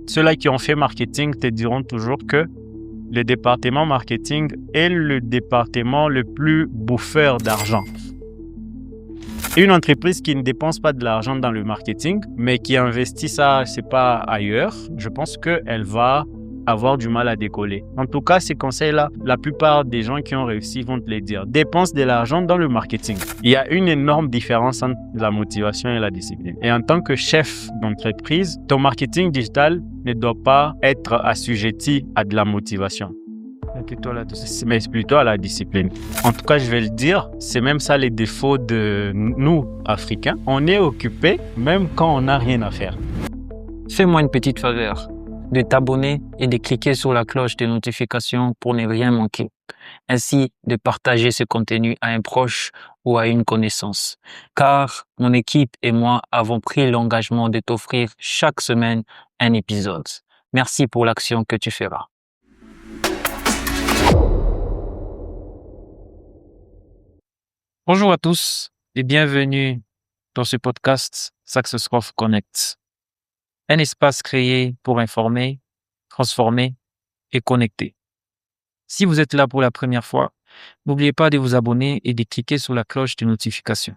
ceux-là qui ont fait marketing te diront toujours que le département marketing est le département le plus bouffeur d'argent. Une entreprise qui ne dépense pas de l'argent dans le marketing, mais qui investit ça, c'est pas ailleurs, je pense qu'elle va avoir du mal à décoller. En tout cas, ces conseils-là, la plupart des gens qui ont réussi vont te les dire. Dépense de l'argent dans le marketing. Il y a une énorme différence entre la motivation et la discipline. Et en tant que chef d'entreprise, ton digital ne doit pas être assujetti à de la motivation, mais plutôt à la discipline. En tout cas, je vais le dire, c'est même ça les défauts de nous, Africains. On est occupés même quand on n'a rien à faire. Fais-moi une petite faveur de t'abonner et de cliquer sur la cloche de notification pour ne rien manquer. Ainsi, de partager ce contenu à un proche ou à une connaissance. Car mon équipe et moi avons pris l'engagement de t'offrir chaque semaine un épisode. Merci pour l'action que tu feras. Bonjour à tous et bienvenue dans ce podcast Success Growth Connect. Un espace créé pour informer, transformer et connecter. Si vous êtes là pour la première fois, n'oubliez pas de vous abonner et de cliquer sur la cloche de notification.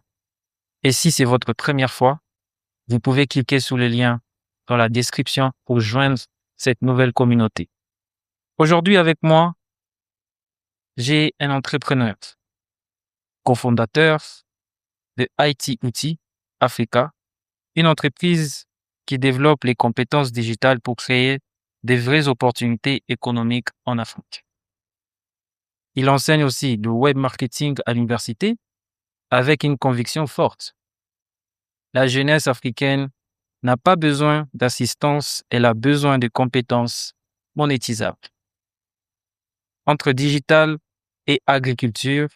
Et si c'est votre première fois, vous pouvez cliquer sur le lien dans la description pour joindre cette nouvelle communauté. Aujourd'hui avec moi, j'ai un entrepreneur, cofondateur de IT Outils Africa, une entreprise qui développe les compétences digitales pour créer des vraies opportunités économiques en Afrique. Il enseigne aussi le web marketing à l'université avec une conviction forte. La jeunesse africaine n'a pas besoin d'assistance, elle a besoin de compétences monétisables. Entre digital et agriculture,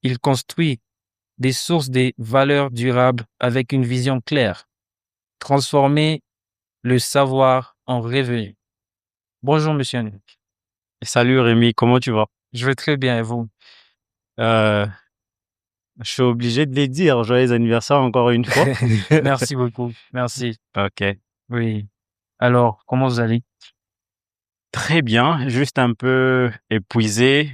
il construit des sources de valeurs durables avec une vision claire. Transformer le savoir en revenu. Bonjour, monsieur Henrik. Salut Rémi, comment tu vas? Je vais très bien et vous? Je suis obligé de les dire. Joyeux anniversaire encore une fois. Merci beaucoup. Merci. Ok. Oui. Alors, comment vous allez? Très bien, juste un peu épuisé.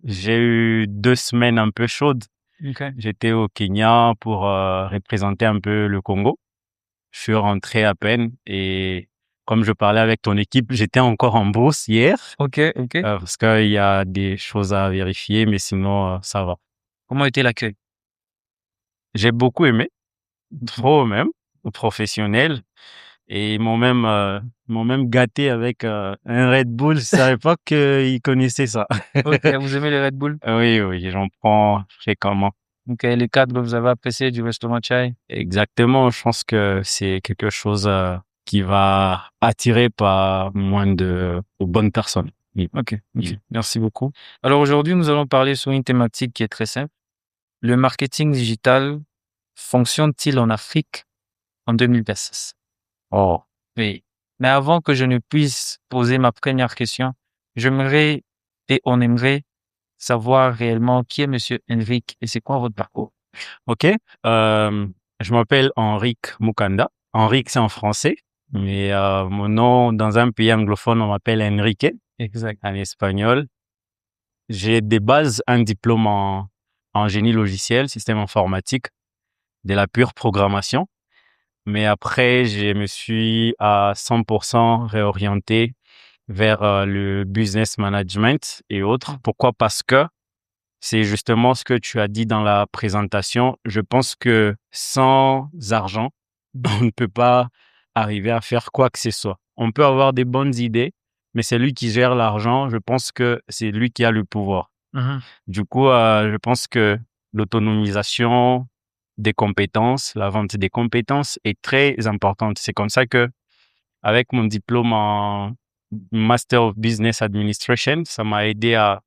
J'ai eu 2 semaines un peu chaudes. Okay. J'étais au Kenya pour représenter un peu le Congo. Je suis rentré à peine et comme je parlais avec ton équipe, j'étais encore en bourse hier. Ok. Parce qu'il y a des choses à vérifier, mais sinon, ça va. Comment était l'accueil? J'ai beaucoup aimé, trop même, professionnel. Et ils m'ont même gâté avec un Red Bull. Je savais pas qu'ils connaissaient ça. Ok, vous aimez les Red Bull? Oui, j'en prends fréquemment. Ok, les cadres que vous avez appréciés du restaurant Chai? Exactement, je pense que c'est quelque chose qui va attirer pas moins de bonnes personnes. Ok, merci beaucoup. Alors aujourd'hui, nous allons parler sur une thématique qui est très simple. Le marketing digital fonctionne-t-il en Afrique en 2026? Oh, Oui. Mais avant que je ne puisse poser ma première question, j'aimerais et on aimerait savoir réellement qui est monsieur Henrik et c'est quoi votre parcours? ok. Je m'appelle Henrik Mukanda. Henrik, c'est en français, mais mon nom dans un pays anglophone, on m'appelle Enrique. Exact. En espagnol. J'ai des bases, un diplôme en génie logiciel, système informatique, de la pure programmation. Mais après, je me suis à 100% réorienté vers le business management et autres. Pourquoi? Parce que c'est justement ce que tu as dit dans la présentation. Je pense que sans argent, on ne peut pas arriver à faire quoi que ce soit. On peut avoir des bonnes idées, mais c'est lui qui gère l'argent. Je pense que c'est lui qui a le pouvoir. Du coup, je pense que l'autonomisation des compétences, la vente des compétences est très importante. C'est comme ça que, avec mon diplôme en Master of Business Administration, ça m'a aidé à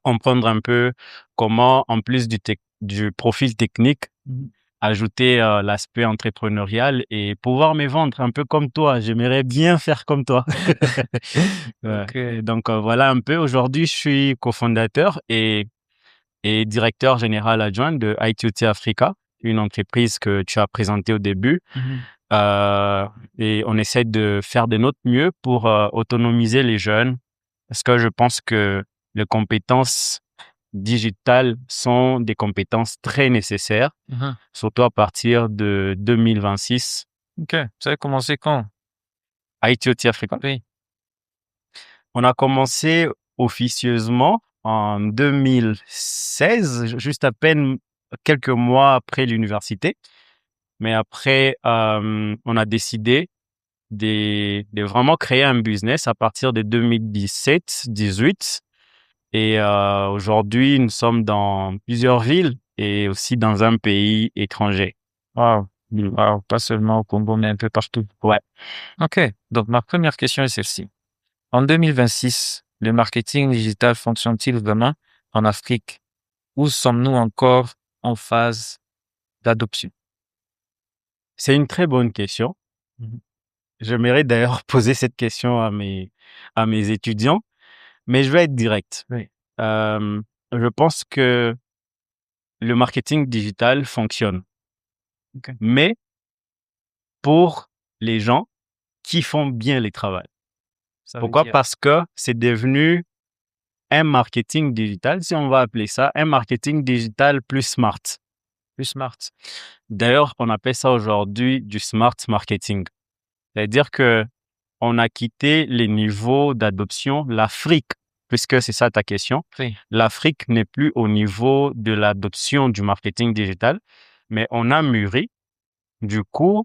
comprendre un peu comment, en plus du profil technique, ajouter l'aspect entrepreneurial et pouvoir me vendre un peu comme toi. J'aimerais bien faire comme toi. Ouais. Ok. Donc voilà un peu. Aujourd'hui, je suis cofondateur et directeur général adjoint de ITOT Africa, une entreprise que tu as présentée au début. Et on essaie de faire de notre mieux pour autonomiser les jeunes parce que je pense que les compétences digitales sont des compétences très nécessaires, surtout à partir de 2026. OK. Vous avez commencé quand? ITOT Africa. Oui. On a commencé officieusement en 2016, juste à peine quelques mois après l'université. Mais après, on a décidé de vraiment créer un business à partir de 2017-18. Et aujourd'hui, nous sommes dans plusieurs villes et aussi dans un pays étranger. Wow. Wow. Pas seulement au Congo, mais un peu partout. Ouais. OK. Donc, ma première question est celle-ci. En 2026, le marketing digital fonctionne-t-il vraiment en Afrique? Où sommes-nous encore en phase d'adoption? C'est une très bonne question. J'aimerais d'ailleurs poser cette question à mes étudiants, mais je vais être direct. Oui. Je pense que le marketing digital fonctionne, OK. mais pour les gens qui font bien les travaux. Ça veut Pourquoi? dire Parce que c'est devenu un marketing digital, si on va appeler ça, un marketing digital plus smart. plus smart. D'ailleurs, on appelle ça aujourd'hui du smart marketing. C'est-à-dire que on a quitté les niveaux d'adoption. L'Afrique, puisque c'est ça ta question, Oui. l'Afrique n'est plus au niveau de l'adoption du marketing digital, mais on a mûri. Du coup,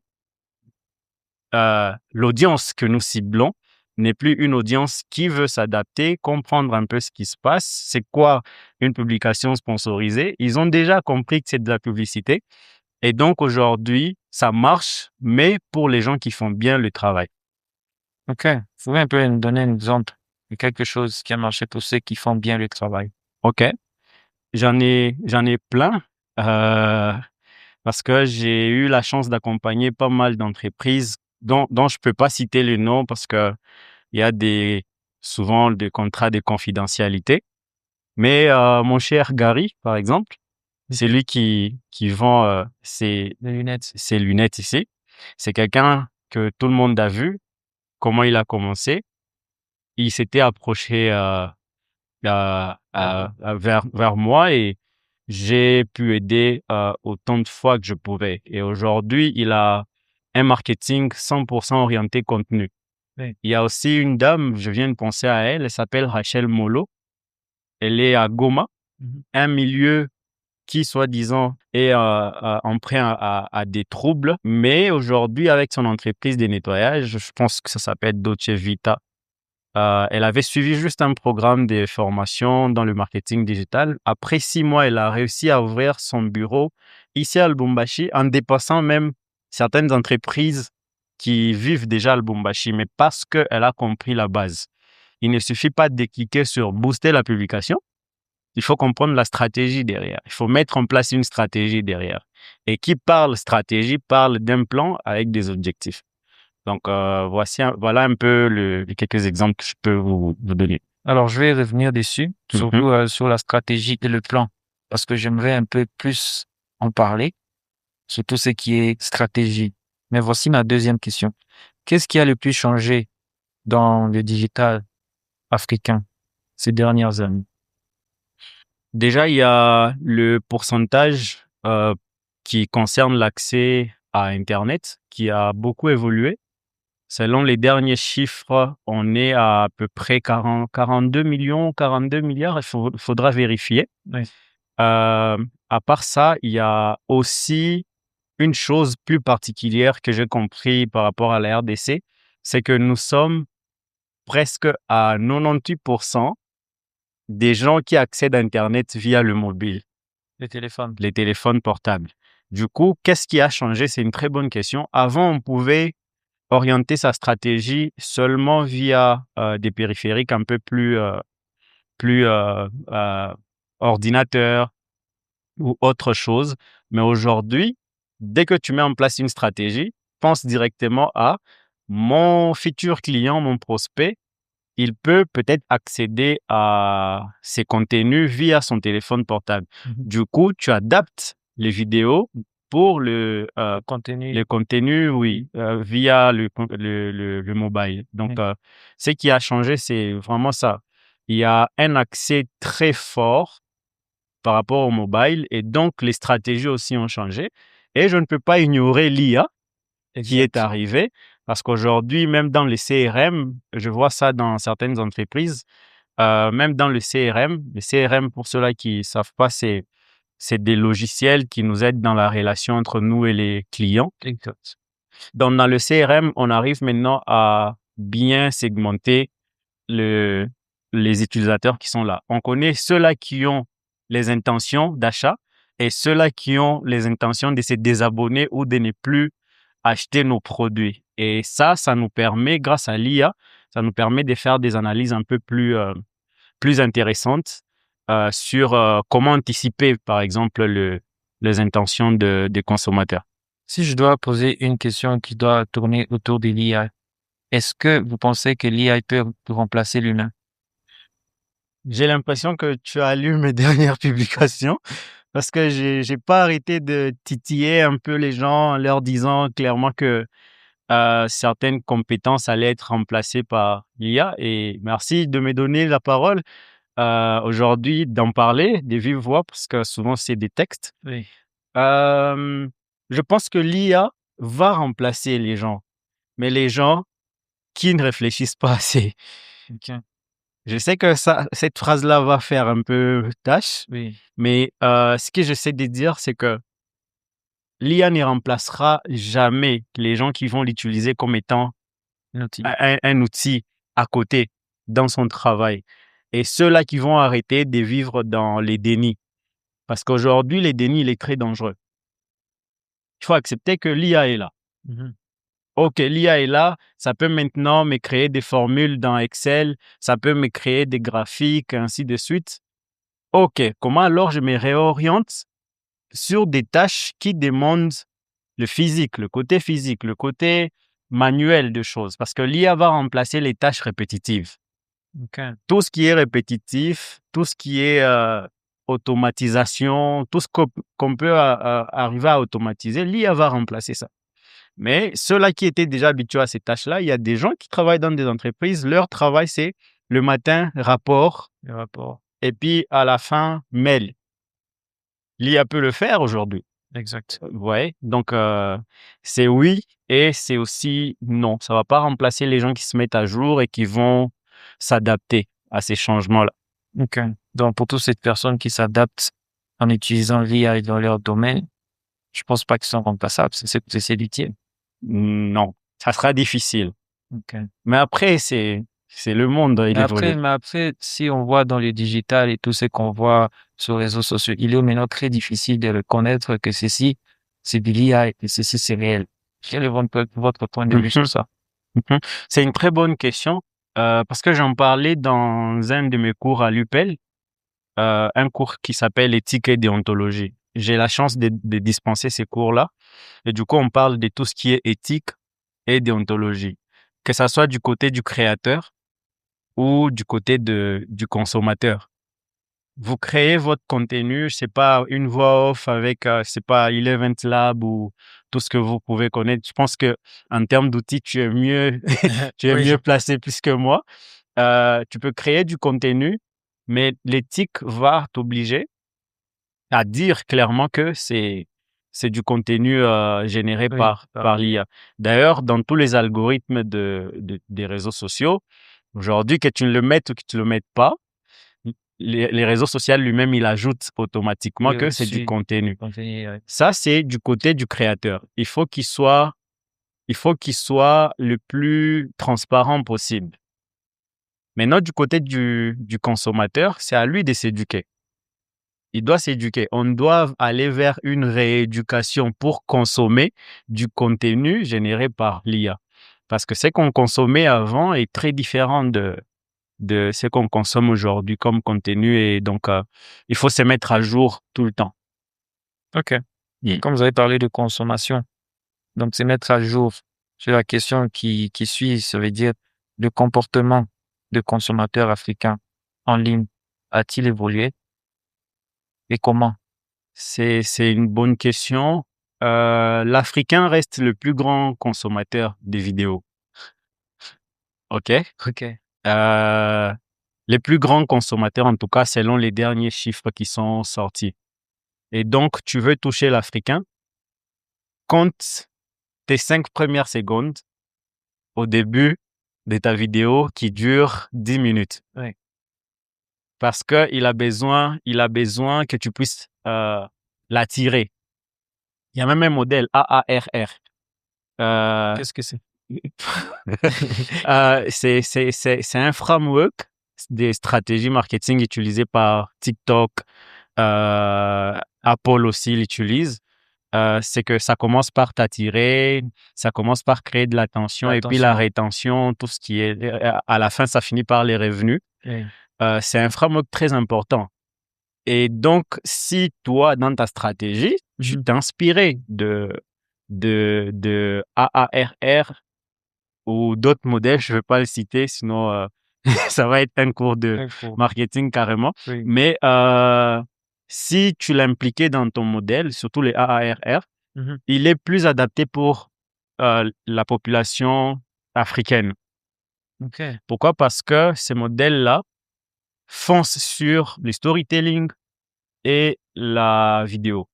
l'audience que nous ciblons n'est plus une audience qui veut s'adapter, comprendre un peu ce qui se passe. C'est quoi une publication sponsorisée? Ils ont déjà compris que c'est de la publicité. Et donc, aujourd'hui, ça marche, mais pour les gens qui font bien le travail. OK. Vous pouvez un peu nous donner un exemple de quelque chose qui a marché pour ceux qui font bien le travail? OK. J'en ai plein, parce que j'ai eu la chance d'accompagner pas mal d'entreprises dont je peux pas citer le nom parce que il y a souvent des contrats de confidentialité. Mais mon cher Gary, par exemple, c'est lui qui vend Les lunettes. ses lunettes ici. C'est quelqu'un que tout le monde a vu, comment il a commencé. Il s'était approché vers moi et j'ai pu aider autant de fois que je pouvais. Et aujourd'hui, il a un marketing 100% orienté contenu. Oui. Il y a aussi une dame, je viens de penser à elle, elle s'appelle Rachel Molo. Elle est à Goma, un milieu qui, soi-disant, est emprunt à des troubles. Mais aujourd'hui, avec son entreprise de nettoyage, je pense que ça s'appelle Dolce Vita. Elle avait suivi juste un programme de formation dans le marketing digital. Après 6 mois, elle a réussi à ouvrir son bureau ici à Lubumbashi en dépassant même certaines entreprises qui vivent déjà à Lubumbashi, mais parce qu'elle a compris la base. Il ne suffit pas de cliquer sur booster la publication. Il faut comprendre la stratégie derrière. Il faut mettre en place une stratégie derrière. Et qui parle stratégie parle d'un plan avec des objectifs. Donc, voilà un peu les quelques exemples que je peux vous donner. Alors, je vais revenir dessus, surtout sur la stratégie et le plan, parce que j'aimerais un peu plus en parler, sur tout ce qui est stratégie. Mais voici ma deuxième question. Qu'est-ce qui a le plus changé dans le digital africain ces dernières années? Déjà, il y a le pourcentage qui concerne l'accès à Internet qui a beaucoup évolué. Selon les derniers chiffres, on est à peu près 42 millions, 42 milliards. Il faudra vérifier. Oui. À part ça, il y a aussi une chose plus particulière que j'ai compris par rapport à la RDC, c'est que nous sommes presque à 98% des gens qui accèdent à Internet via le mobile, Le téléphone. les téléphones portables. Du coup, qu'est-ce qui a changé? C'est une très bonne question. Avant, on pouvait orienter sa stratégie seulement via des périphériques un peu plus ordinateurs ou autre chose. Mais aujourd'hui, dès que tu mets en place une stratégie, pense directement à mon futur client, mon prospect. Il peut peut-être accéder à ces contenus via son téléphone portable. Du coup, tu adaptes les vidéos, pour Contenu. le contenu, oui, via le mobile. Donc, Oui. ce qui a changé, c'est vraiment ça. Il y a un accès très fort par rapport au mobile et donc les stratégies aussi ont changé. Et je ne peux pas ignorer l'IA qui est Exact. arrivée parce qu'aujourd'hui, même dans les CRM, je vois ça dans certaines entreprises, même dans le CRM, pour ceux-là qui ne savent pas, c'est des logiciels qui nous aident dans la relation entre nous et les clients. Exact. Donc, dans le CRM, on arrive maintenant à bien segmenter les utilisateurs qui sont là. On connaît ceux-là qui ont les intentions d'achat et ceux-là qui ont les intentions de se désabonner ou de ne plus acheter nos produits. Et ça nous permet, grâce à l'IA, ça nous permet de faire des analyses un peu plus intéressantes sur comment anticiper, par exemple, les intentions des consommateurs. Si je dois poser une question qui doit tourner autour de l'IA, est-ce que vous pensez que l'IA peut remplacer l'humain? J'ai l'impression que tu as lu mes dernières publications parce que j'ai pas arrêté de titiller un peu les gens en leur disant clairement que certaines compétences allaient être remplacées par l'IA. Et merci de me donner la parole aujourd'hui, d'en parler de vive voix parce que souvent c'est des textes. Oui. Euh, je pense que l'IA va remplacer les gens, mais les gens qui ne réfléchissent pas assez. OK. Je sais que cette phrase-là va faire un peu tâche, Oui. mais ce que j'essaie de dire, c'est que l'IA ne remplacera jamais les gens qui vont l'utiliser comme étant Un outil. un outil à côté dans son travail. Et ceux-là qui vont arrêter de vivre dans les dénis. Parce qu'aujourd'hui, les dénis, il est très dangereux. Il faut accepter que l'IA est là. Mhm. OK, l'IA est là, ça peut maintenant me créer des formules dans Excel, ça peut me créer des graphiques, ainsi de suite. OK, comment alors je me réoriente sur des tâches qui demandent le côté manuel de choses? Parce que l'IA va remplacer les tâches répétitives. OK. Tout ce qui est répétitif, tout ce qui est automatisation, tout ce qu'on peut arriver à automatiser, l'IA va remplacer ça. Mais ceux-là qui étaient déjà habitués à ces tâches-là, il y a des gens qui travaillent dans des entreprises, leur travail, c'est le matin, rapport, Le rapport. et puis à la fin, mail. L'IA peut le faire aujourd'hui. Exact. Ouais, donc c'est oui et c'est aussi non. Ça va pas remplacer les gens qui se mettent à jour et qui vont s'adapter à ces changements-là. OK. Donc, pour toutes ces personnes qui s'adaptent en utilisant l'IA dans leur domaine, je pense pas qu'ils sont remplaçables. C'est utile. Non, ça sera difficile. OK. Mais après, c'est le monde, il évolue. Mais après, si on voit dans le digital et tout ce qu'on voit sur les réseaux sociaux, il est maintenant très difficile de reconnaître que ceci, c'est de l'IA et que ceci, c'est réel. Quel est votre point de vue sur ça? Mhm. C'est une très bonne question parce que j'en parlais dans un de mes cours à l'UPEL, un cours qui s'appelle éthique et déontologie. J'ai la chance de dispenser ces cours-là et du coup, on parle de tout ce qui est éthique et déontologie, que ça soit du côté du créateur ou du côté du consommateur. Vous créez votre contenu, c'est pas une voix off avec, c'est pas Eleven Lab ou tout ce que vous pouvez connaître. Je pense que en termes d'outils, tu es mieux, tu es Oui. mieux placé plus que moi. Tu peux créer du contenu, mais l'éthique va t'obliger à dire clairement que c'est du contenu généré Oui, par l'IA. D'ailleurs, dans tous les algorithmes des réseaux sociaux, aujourd'hui, que tu le mettes ou que tu le mettes pas, les réseaux sociaux lui-même, il ajoute automatiquement que c'est du contenu. Ça, c'est du côté du créateur. Il faut qu'il soit le plus transparent possible. Maintenant, du côté du consommateur, c'est à lui de s'éduquer. Il doit s'éduquer. On doit aller vers une rééducation pour consommer du contenu généré par l'IA. Parce que ce qu'on consommait avant est très différent de ce qu'on consomme aujourd'hui comme contenu. Et donc, il faut se mettre à jour tout le temps. OK. Comme vous avez parlé de consommation, donc c'est mettre à jour sur la question qui suit, ça veut dire le comportement de consommateurs africains en ligne a-t-il évolué et comment? C'est une bonne question. l'Africain reste le plus grand consommateur de vidéos. OK? OK. Les plus grands consommateurs, en tout cas, selon les derniers chiffres qui sont sortis. Et donc, tu veux toucher l'Africain, compte tes 5 premières secondes au début de ta vidéo qui dure 10 minutes. Oui. Parce qu'il a besoin que tu puisses l'attirer. Il y a même un modèle AARR. Qu'est-ce que c'est? C'est un framework des stratégies marketing utilisées par TikTok, Apple aussi l'utilise. C'est que ça commence par t'attirer, ça commence par créer de l'attention et puis la rétention, tout ce qui est... À la fin, ça finit par les revenus. Oui. C'est un framework très important. Et donc, si toi, dans ta stratégie, tu t'inspirais de AARR ou d'autres modèles, je ne vais pas le citer, sinon ça va être un cours de marketing carrément. Oui. Mais si tu l'impliquais dans ton modèle, surtout les AARR, il est plus adapté pour la population africaine. OK. Pourquoi? Parce que ces modèles-là foncent sur le storytelling et la vidéo,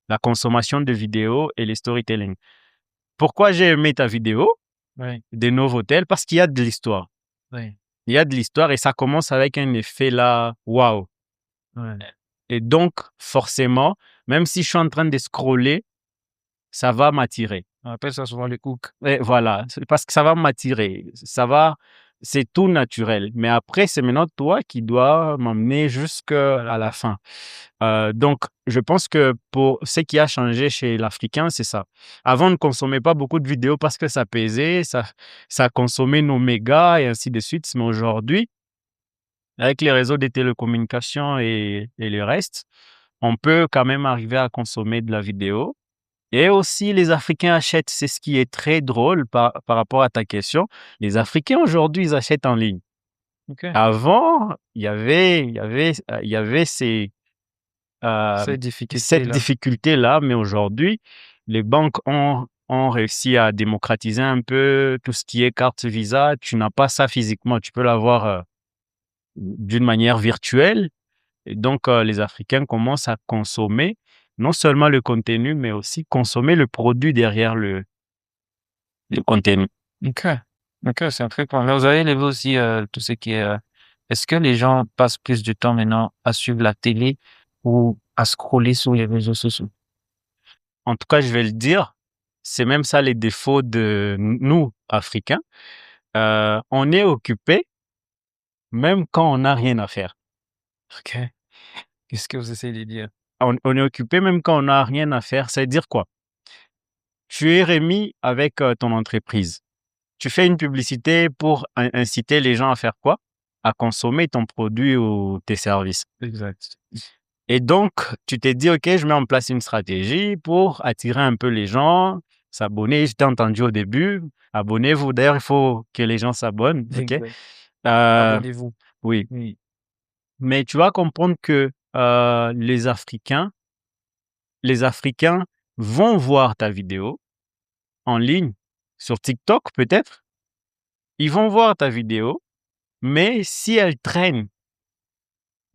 la consommation de vidéos et le storytelling. Pourquoi j'ai aimé ta vidéo de Novotel? Parce qu'il y a de l'histoire. Oui. Il y a de l'histoire et ça commence avec un effet là, waouh. Ouais. Et donc, forcément, même si je suis en train de scroller, ça va m'attirer. On appelle ça souvent le hook. Et voilà, c'est parce que ça va m'attirer. C'est tout naturel. Mais après, c'est maintenant toi qui dois m'emmener jusqu'à la fin. Donc, je pense que pour ce qui a changé chez l'Africain, c'est ça. Avant, on ne consommait pas beaucoup de vidéos parce que ça pesait, ça consommait nos mégas et ainsi de suite. Mais aujourd'hui, avec les réseaux de télécommunications et le reste, on peut quand même arriver à consommer de la vidéo. Et aussi, les Africains achètent. C'est ce qui est très drôle par rapport à ta question. Les Africains, aujourd'hui, ils achètent en ligne. OK. Avant, il y avait ces Cette cette difficulté-là. difficulté-là, mais aujourd'hui, les banques ont réussi à démocratiser un peu tout ce qui est carte Visa. Tu n'as pas ça physiquement, tu peux l'avoir d'une manière virtuelle. Et donc, les Africains commencent à consommer non seulement le contenu, mais aussi consommer le produit derrière le contenu. OK. OK, c'est un très point. Là, vous avez élevé aussi tout ce qui est... est-ce que les gens passent plus de temps maintenant à suivre la télé ou à scroller sur les réseaux sociaux? En tout cas, je vais le dire, c'est même ça les défauts de nous, Africains. On est occupé même quand on n'a rien à faire. OK. Qu'est-ce que vous essayez de dire? On est occupé même quand on n'a rien à faire. C'est-à-dire quoi? Tu es Rémi avec ton entreprise. Tu fais une publicité pour inciter les gens à faire quoi? À consommer ton produit ou tes services. Exact. Et donc, tu t'es dit, OK, je mets en place une stratégie pour attirer un peu les gens, s'abonner. Je t'ai entendu au début, abonnez-vous. D'ailleurs, il faut que les gens s'abonnent. OK? Exact. Euh, Abonnez-vous. oui. Oui. Mais tu vas comprendre que les Africains vont voir ta vidéo en ligne, sur TikTok peut-être. Ils vont voir ta vidéo, mais si elle traîne,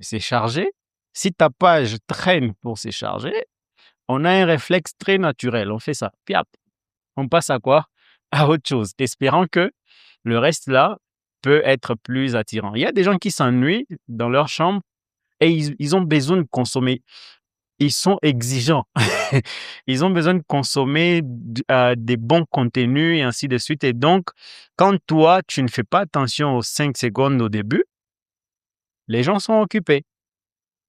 c'est chargé. Si ta page traîne pour se charger, on a un réflexe très naturel. On fait ça. Piap. On passe à quoi? À autre chose, espérant que le reste là peut être plus attirant. Il y a des gens qui s'ennuient dans leur chambre et ils ont besoin de consommer. Ils sont exigeants. Ils ont besoin de consommer des bons contenus et ainsi de suite. Et donc, quand toi, tu ne fais pas attention aux 5 secondes au début, les gens sont occupés.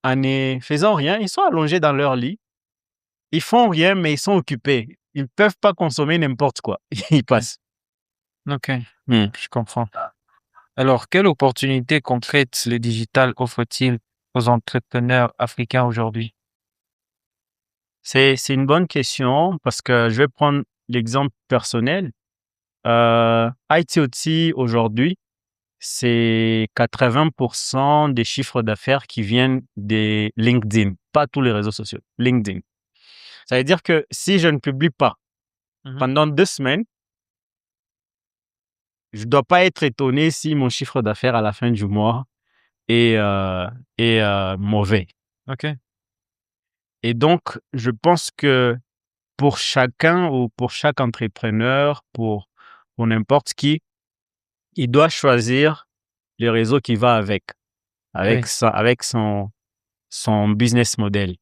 En ne faisant rien, ils sont allongés dans leur lit. Ils font rien, mais ils sont occupés. Ils ne peuvent pas consommer n'importe quoi. Ils passent. OK. Je comprends. Alors, quelle opportunité concrète le digital offre-t-il aux entrepreneurs africains aujourd'hui? C'est une bonne question parce que je vais prendre l'exemple personnel. ITOT aujourd'hui, c'est 80% des chiffres d'affaires qui viennent des LinkedIn, pas tous les réseaux sociaux, LinkedIn. Ça veut dire que si je ne publie pas pendant 2 semaines, je dois pas être étonné si mon chiffre d'affaires à la fin du mois est mauvais. OK. Et donc, je pense que pour chacun ou pour chaque entrepreneur, pour n'importe qui, il doit choisir le réseau qui va avec Oui. avec son business model.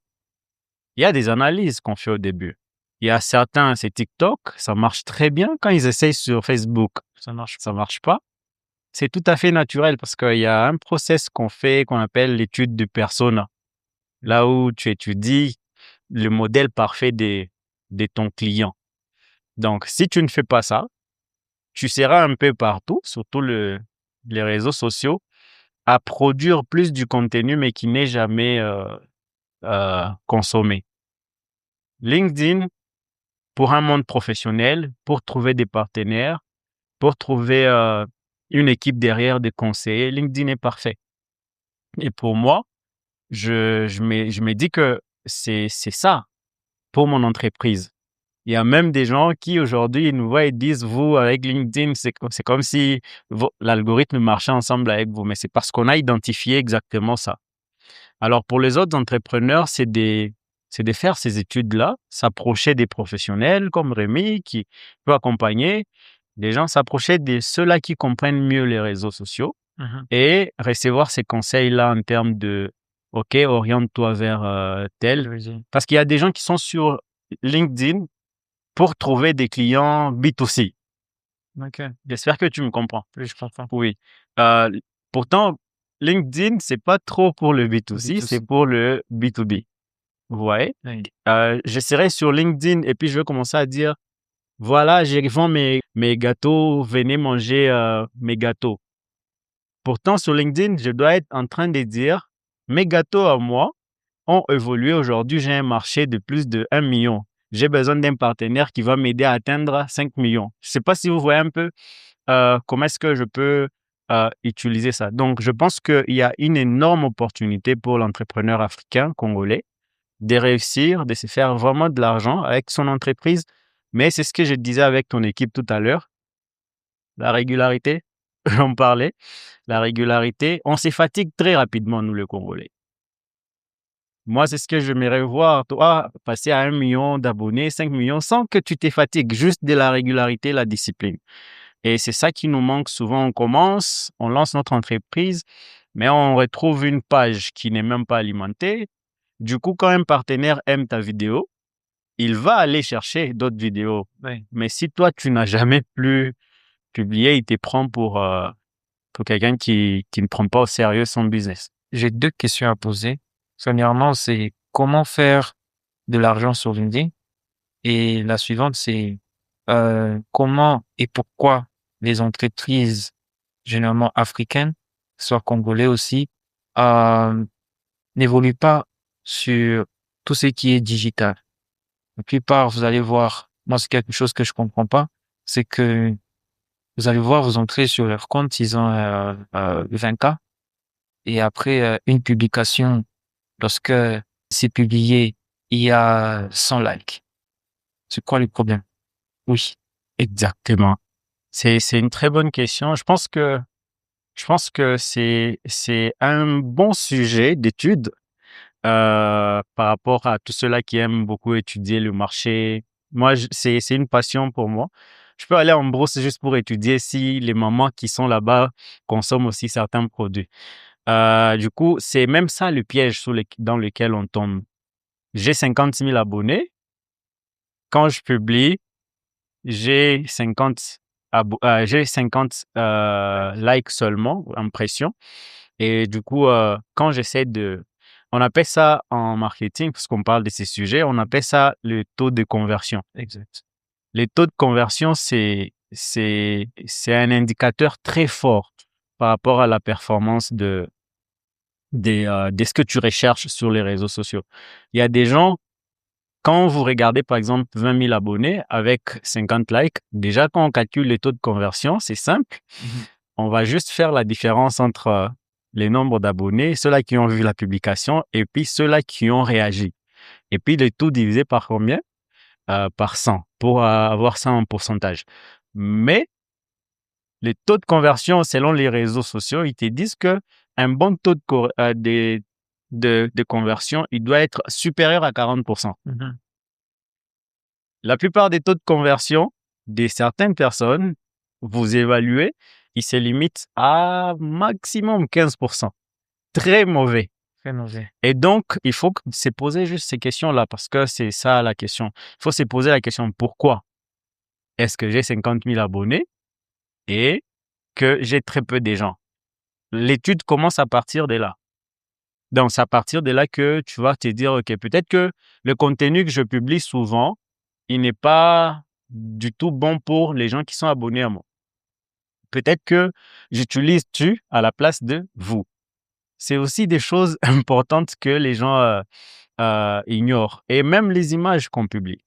Il y a des analyses qu'on fait au début. Il y a certains, c'est TikTok, ça marche très bien. Quand ils essayent sur Facebook, ça marche pas. C'est tout à fait naturel parce qu'il y a un process qu'on fait, qu'on appelle l'étude de persona. Là où tu étudies le modèle parfait de ton client. Donc, si tu ne fais pas ça, tu seras un peu partout, surtout les réseaux sociaux, à produire plus du contenu, mais qui n'est jamais consommé. LinkedIn, pour un monde professionnel, pour trouver des partenaires, pour trouver une équipe derrière des conseillers, LinkedIn est parfait. Et pour moi, je me dis que c'est ça pour mon entreprise. Il y a même des gens qui aujourd'hui nous voient et disent, vous, avec LinkedIn, c'est comme si l'algorithme marchait ensemble avec vous, mais c'est parce qu'on a identifié exactement ça. Alors pour les autres entrepreneurs, c'est de faire ces études-là, s'approcher des professionnels comme Rémi qui peut accompagner les gens, s'approcher de ceux-là qui comprennent mieux les réseaux sociaux et recevoir ces conseils-là en termes de OK, oriente-toi vers tel. Parce qu'il y a des gens qui sont sur LinkedIn pour trouver des clients B2C. OK. J'espère que tu me comprends. Oui, je comprends. Oui. Pourtant, LinkedIn, c'est pas trop pour le B2C, c'est pour le B2B. Vous voyez? Oui. Je serai sur LinkedIn et puis je vais commencer à dire, voilà, je vends mes gâteaux, venez manger mes gâteaux. Pourtant, sur LinkedIn, je dois être en train de dire, mes gâteaux à moi ont évolué. Aujourd'hui, j'ai un marché de plus de 1 million. J'ai besoin d'un partenaire qui va m'aider à atteindre 5 millions. Je ne sais pas si vous voyez un peu comment est-ce que je peux utiliser ça. Donc, je pense qu'il y a une énorme opportunité pour l'entrepreneur africain, congolais, de réussir, de se faire vraiment de l'argent avec son entreprise. Mais c'est ce que je disais avec ton équipe tout à l'heure, la régularité, j'en parlais, la régularité, on se fatigue très rapidement, nous, les Congolais. Moi, c'est ce que j'aimerais voir, toi, passer à 1 million d'abonnés, 5 millions, sans que tu te fatigues, juste de la régularité, la discipline. Et c'est ça qui nous manque souvent. On commence, on lance notre entreprise, mais on retrouve une page qui n'est même pas alimentée. Du coup, quand un partenaire aime ta vidéo, il va aller chercher d'autres vidéos. Oui. Mais si toi, tu n'as jamais plus publié, il te prend pour quelqu'un qui ne prend pas au sérieux son business. J'ai 2 questions à poser. Premièrement, c'est comment faire de l'argent sur LinkedIn? Et la suivante, c'est comment et pourquoi les entreprises, généralement africaines, soit congolais aussi, n'évoluent pas sur tout ce qui est digital. La plupart, vous allez voir, moi, c'est quelque chose que je comprends pas, c'est que vous allez voir, vous entrez sur leur compte, ils ont 20K, et après une publication, lorsque c'est publié, il y a 100 likes. C'est quoi le problème? Oui. Exactement. C'est une très bonne question. Je pense que c'est un bon sujet d'étude par rapport à tous ceux-là qui aiment beaucoup étudier le marché. Moi, c'est une passion pour moi. Je peux aller en brousse juste pour étudier si les mamans qui sont là-bas consomment aussi certains produits. Du coup, c'est même ça le piège dans lequel on tombe. J'ai 56 000 abonnés. Quand je publie, j'ai 50 likes seulement, impressions. Et du coup, quand j'essaie on appelle ça en marketing, parce qu'on parle de ces sujets, on appelle ça le taux de conversion. Exact. Le taux de conversion, c'est un indicateur très fort par rapport à la performance de ce que tu recherches sur les réseaux sociaux. Il y a des gens, quand vous regardez par exemple 20 000 abonnés avec 50 likes, déjà quand on calcule les taux de conversion, c'est simple. On va juste faire la différence entre les nombres d'abonnés, ceux-là qui ont vu la publication et puis ceux-là qui ont réagi. Et puis, le tout divisé par combien? Par 100 pour avoir ça en pourcentage. Mais les taux de conversion, selon les réseaux sociaux, ils te disent que un bon taux de conversion, il doit être supérieur à 40%. La plupart des taux de conversion de certaines personnes, vous évaluez, ils se limitent à maximum 15%. Très mauvais. Très mauvais. Et donc, il faut se poser juste ces questions-là parce que c'est ça la question. Il faut se poser la question, pourquoi est-ce que j'ai 50 000 abonnés et que j'ai très peu de gens? L'étude commence à partir de là. Donc, c'est à partir de là que tu vas te dire, OK, peut-être que le contenu que je publie souvent, il n'est pas du tout bon pour les gens qui sont abonnés à moi. Peut-être que j'utilise tu à la place de vous. C'est aussi des choses importantes que les gens ignorent. Et même les images qu'on publie.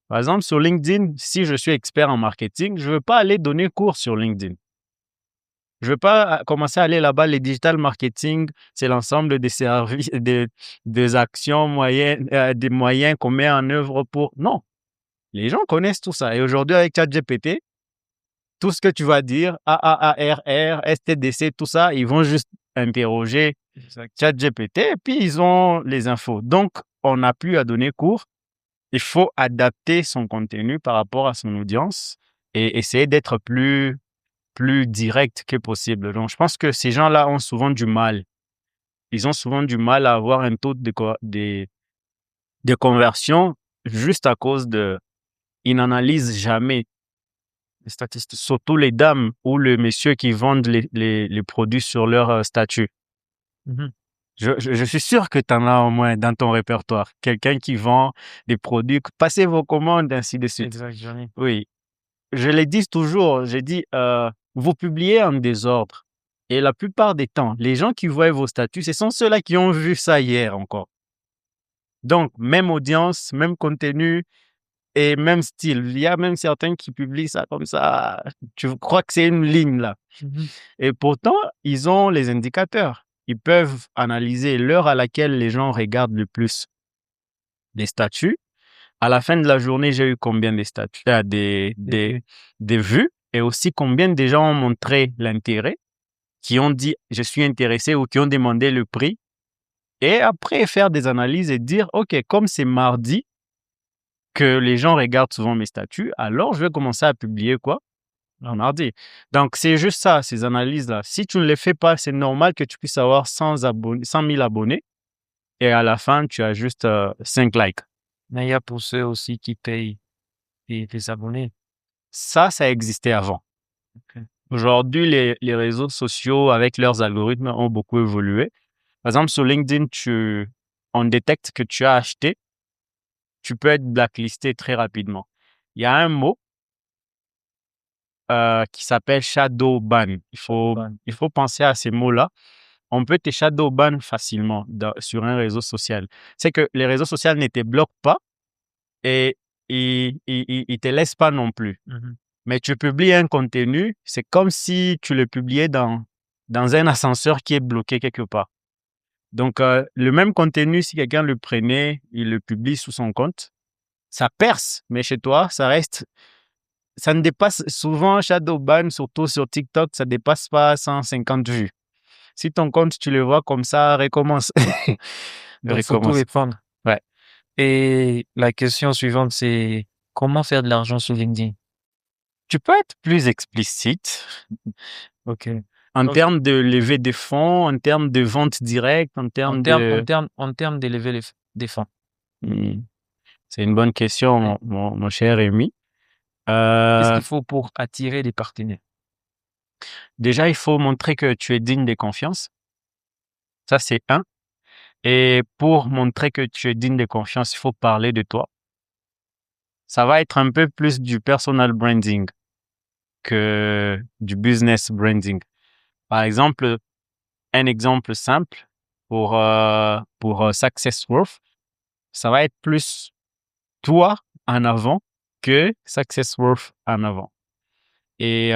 Par exemple, sur LinkedIn, si je suis expert en marketing, je ne veux pas aller donner cours sur LinkedIn. Je ne veux pas commencer à aller là-bas. Les digital marketing, c'est l'ensemble des services, des actions moyennes, des moyens qu'on met en œuvre pour... Non, les gens connaissent tout ça. Et aujourd'hui, avec ChatGPT, tout ce que tu vas dire, AAARR, STDC, tout ça, ils vont juste interroger ChatGPT et puis ils ont les infos. Donc, on n'a plus à donner cours. Il faut adapter son contenu par rapport à son audience et essayer d'être plus direct que possible. Donc, je pense que ces gens-là ont souvent du mal. Ils ont souvent du mal à avoir un taux de conversion juste à cause de... Ils n'analysent jamais les statistiques, surtout les dames ou les messieurs qui vendent les produits sur leur statut. Je suis sûr que tu en as au moins dans ton répertoire. Quelqu'un qui vend des produits, passez vos commandes, ainsi de suite. Exact, j'en ai. Oui. Je le dis toujours, j'ai dit, vous publiez en désordre. Et la plupart des temps, les gens qui voient vos statuts, ce sont ceux-là qui ont vu ça hier encore. Donc, même audience, même contenu et même style. Il y a même certains qui publient ça comme ça. Tu crois que c'est une ligne là. Et pourtant, ils ont les indicateurs. Ils peuvent analyser l'heure à laquelle les gens regardent le plus les statuts. À la fin de la journée, j'ai eu combien de statuts, des vues et aussi combien de gens ont montré l'intérêt, qui ont dit « je suis intéressé » ou qui ont demandé le prix. Et après, faire des analyses et dire « OK, comme c'est mardi que les gens regardent souvent mes statuts, alors je vais commencer à publier quoi? En mardi. » Donc, c'est juste ça, ces analyses-là. Si tu ne les fais pas, c'est normal que tu puisses avoir 100 000 abonnés et à la fin, tu as juste 5 likes. Mais il y a pour ceux aussi qui payent les abonnés. Ça existait avant. Ok. Aujourd'hui, les réseaux sociaux, avec leurs algorithmes, ont beaucoup évolué. Par exemple, sur LinkedIn, on détecte que tu as acheté, tu peux être blacklisté très rapidement. Il y a un mot qui s'appelle shadow ban. Il faut penser à ces mots-là. On peut te shadow ban facilement sur un réseau social. C'est que les réseaux sociaux ne te bloquent pas et ils ne te laissent pas non plus. Mais tu publies un contenu, c'est comme si tu le publiais dans un ascenseur qui est bloqué quelque part. Donc, le même contenu, si quelqu'un le prenait, il le publie sous son compte, ça perce, mais chez toi, ça reste... Ça ne dépasse souvent, Shadowban, surtout sur TikTok, ça ne dépasse pas 150 vues. Si ton compte, tu le vois comme ça, recommence. Il faut tout répondre. Ouais. Et la question suivante, c'est comment faire de l'argent sur LinkedIn? Tu peux être plus explicite. OK. En termes de lever des fonds, en termes de vente directe, en termes de lever des fonds. C'est une bonne question, mon cher Rémi. Qu'est-ce qu'il faut pour attirer des partenaires? Déjà, il faut montrer que tu es digne de confiance. Ça, c'est un. Et pour montrer que tu es digne de confiance, il faut parler de toi. Ça va être un peu plus du personal branding que du business branding. Par exemple, un exemple simple pour SuccessWorth, ça va être plus toi en avant que SuccessWorth en avant. Et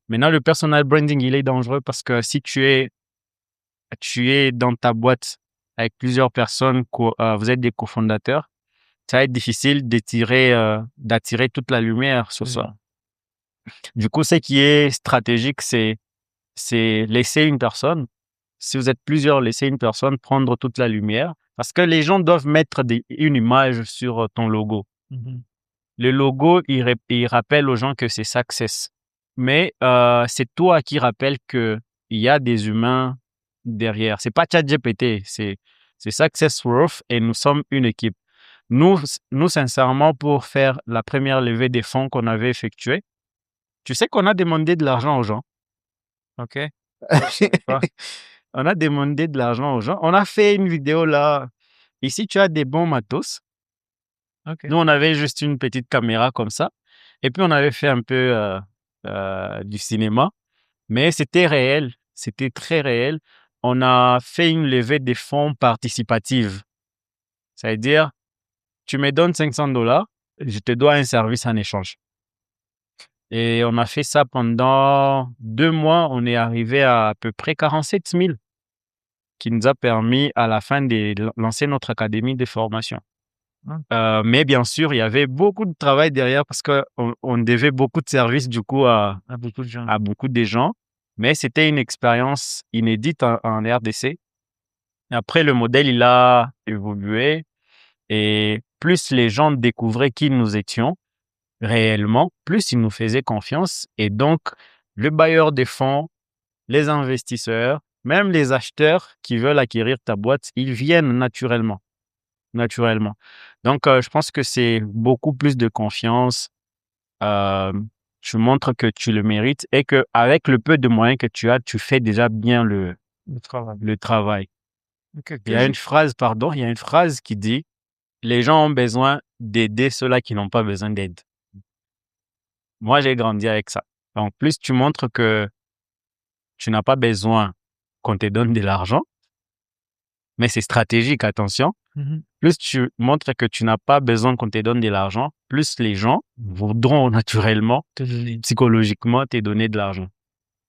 maintenant, le personal branding, il est dangereux parce que si tu es dans ta boîte avec plusieurs personnes, vous êtes des cofondateurs, ça va être difficile d'attirer toute la lumière sur ça. Du coup, ce qui est stratégique, c'est laisser une personne. Si vous êtes plusieurs, laisser une personne prendre toute la lumière parce que les gens doivent mettre une image sur ton logo. Le logo, il rappelle aux gens que c'est Success. Mais c'est toi qui rappelle qu'il y a des humains derrière. C'est pas ChatGPT, c'est Successworth et nous sommes une équipe. Nous, sincèrement, pour faire la première levée des fonds qu'on avait effectuée, tu sais qu'on a demandé de l'argent aux gens. OK. On a demandé de l'argent aux gens. On a fait une vidéo là. Ici, tu as des bons matos. OK. Nous, on avait juste une petite caméra comme ça. Et puis, on avait fait un peu du cinéma. Mais c'était réel. C'était très réel. On a fait une levée des fonds participative. C'est-à-dire, tu me donnes $500, je te dois un service en échange. Et on a fait ça pendant 2 mois. On est arrivé à peu près 47 000 qui nous a permis à la fin de lancer notre académie de formation. Mais bien sûr, il y avait beaucoup de travail derrière parce qu'on devait beaucoup de services du coup à beaucoup de gens. Mais c'était une expérience inédite en RDC. Après, le modèle, il a évolué et plus les gens découvraient qui nous étions réellement, plus ils nous faisaient confiance. Et donc, le bailleur des fonds, les investisseurs, même les acheteurs qui veulent acquérir ta boîte, ils viennent naturellement. Donc, je pense que c'est beaucoup plus de confiance. Tu montres que tu le mérites et qu'avec le peu de moyens que tu as, tu fais déjà bien le travail. Il y a une phrase qui dit « Les gens ont besoin d'aider ceux-là qui n'ont pas besoin d'aide. » Moi, j'ai grandi avec ça. Donc, plus tu montres que tu n'as pas besoin qu'on te donne de l'argent, mais c'est stratégique, attention. Plus tu montres que tu n'as pas besoin qu'on te donne de l'argent, plus les gens voudront naturellement, psychologiquement, te donner de l'argent.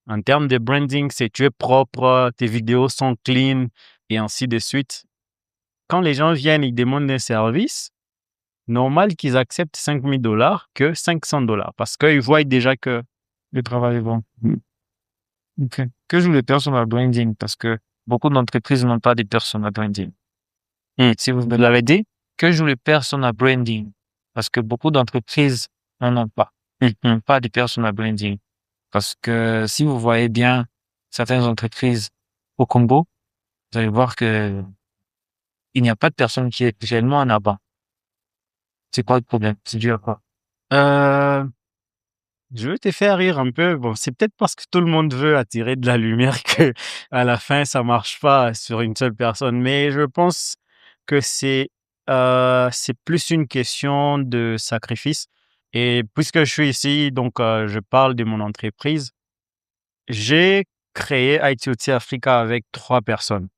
En termes de branding, c'est tu es propre, tes vidéos sont clean et ainsi de suite. Quand les gens viennent, ils demandent un service, normal qu'ils acceptent $5 000 que $500 parce qu'ils voient déjà que le travail est bon. OK. Que joue le personal branding? Parce que beaucoup d'entreprises n'ont pas de personal branding. Si vous l'avez dit, que joue le personal branding? Parce que beaucoup d'entreprises n'en ont pas. N'ont pas de personal branding. Parce que si vous voyez bien certaines entreprises au Congo, vous allez voir que il n'y a pas de personne qui est réellement en avant. C'est quoi le problème? C'est dû à quoi? je veux te faire rire un peu. Bon, c'est peut-être parce que tout le monde veut attirer de la lumière que à la fin, ça marche pas sur une seule personne. Mais je pense que c'est plus une question de sacrifice. Et puisque je suis ici, donc je parle de mon entreprise. J'ai créé ITOT Africa avec 3 personnes.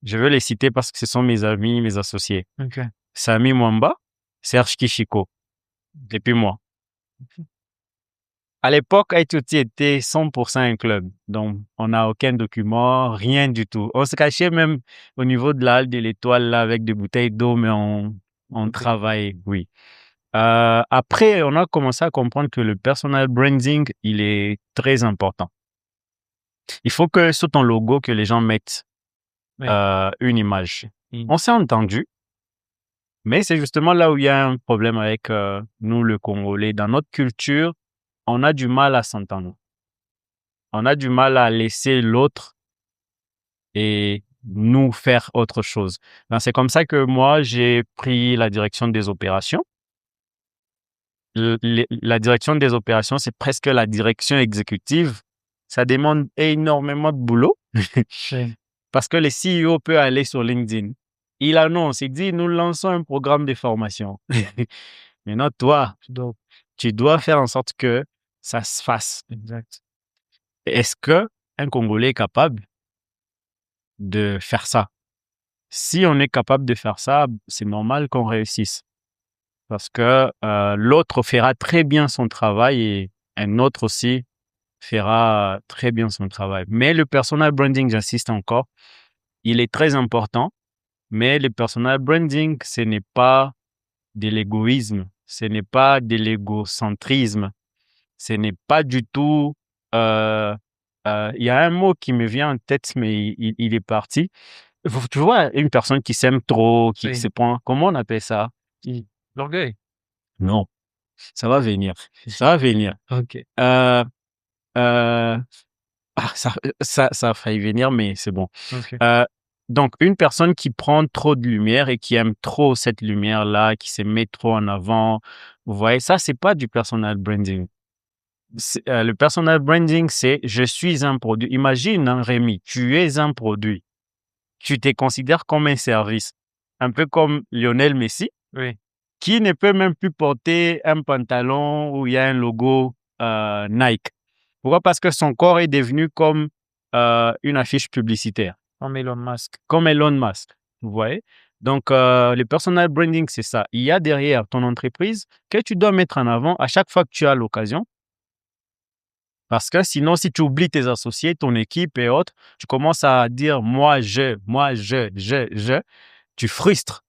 Je veux les citer parce que ce sont mes amis, mes associés. OK. Sami Mwamba, Serge Kishiko, et puis moi. À l'époque, ITOT était 100% un club. Donc, on n'a aucun document, rien du tout. On se cachait même au niveau de la halle de l'Étoile là, avec des bouteilles d'eau, mais on travaillait, oui. Après, on a commencé à comprendre que le personal branding, il est très important. Il faut que sur ton logo, que les gens mettent une image. On s'est entendu, mais c'est justement là où il y a un problème avec nous, le Congolais. Dans notre culture, on a du mal à s'entendre. On a du mal à laisser l'autre et nous faire autre chose. Ben, c'est comme ça que moi, j'ai pris la direction des opérations. La direction des opérations, c'est presque la direction exécutive. Ça demande énormément de boulot parce que le CEO peut aller sur LinkedIn. Il annonce, il dit, nous lançons un programme de formation. Maintenant, toi, tu dois faire en sorte que ça se fasse. Exact. Est-ce qu'un Congolais est capable de faire ça? Si on est capable de faire ça, c'est normal qu'on réussisse. Parce que l'autre fera très bien son travail et un autre aussi fera très bien son travail. Mais le personal branding, j'insiste encore, il est très important, mais le personal branding, ce n'est pas de l'égoïsme, ce n'est pas de l'égocentrisme, ce n'est pas du tout... Il y a un mot qui me vient en tête, mais il est parti. Tu vois, une personne qui s'aime trop, qui Oui. se prend... Comment on appelle ça? L'orgueil. Non, ça va venir. Ça va venir. Ok. Euh, euh, ça a failli venir, mais c'est bon. Ok. Donc, une personne qui prend trop de lumière et qui aime trop cette lumière-là, qui se met trop en avant, vous voyez, ça, c'est pas du personal branding. Le personal branding, c'est je suis un produit. Imagine, hein, Rémi, tu es un produit. Tu te considères comme un service. Un peu comme Lionel Messi, Oui. qui ne peut même plus porter un pantalon où il y a un logo Nike. Pourquoi? Parce que son corps est devenu comme une affiche publicitaire. Comme Elon Musk. Comme Elon Musk, vous voyez? Donc, le personal branding, c'est ça. Il y a derrière ton entreprise que tu dois mettre en avant à chaque fois que tu as l'occasion. Parce que sinon, si tu oublies tes associés, ton équipe et autres, tu commences à dire moi, tu frustres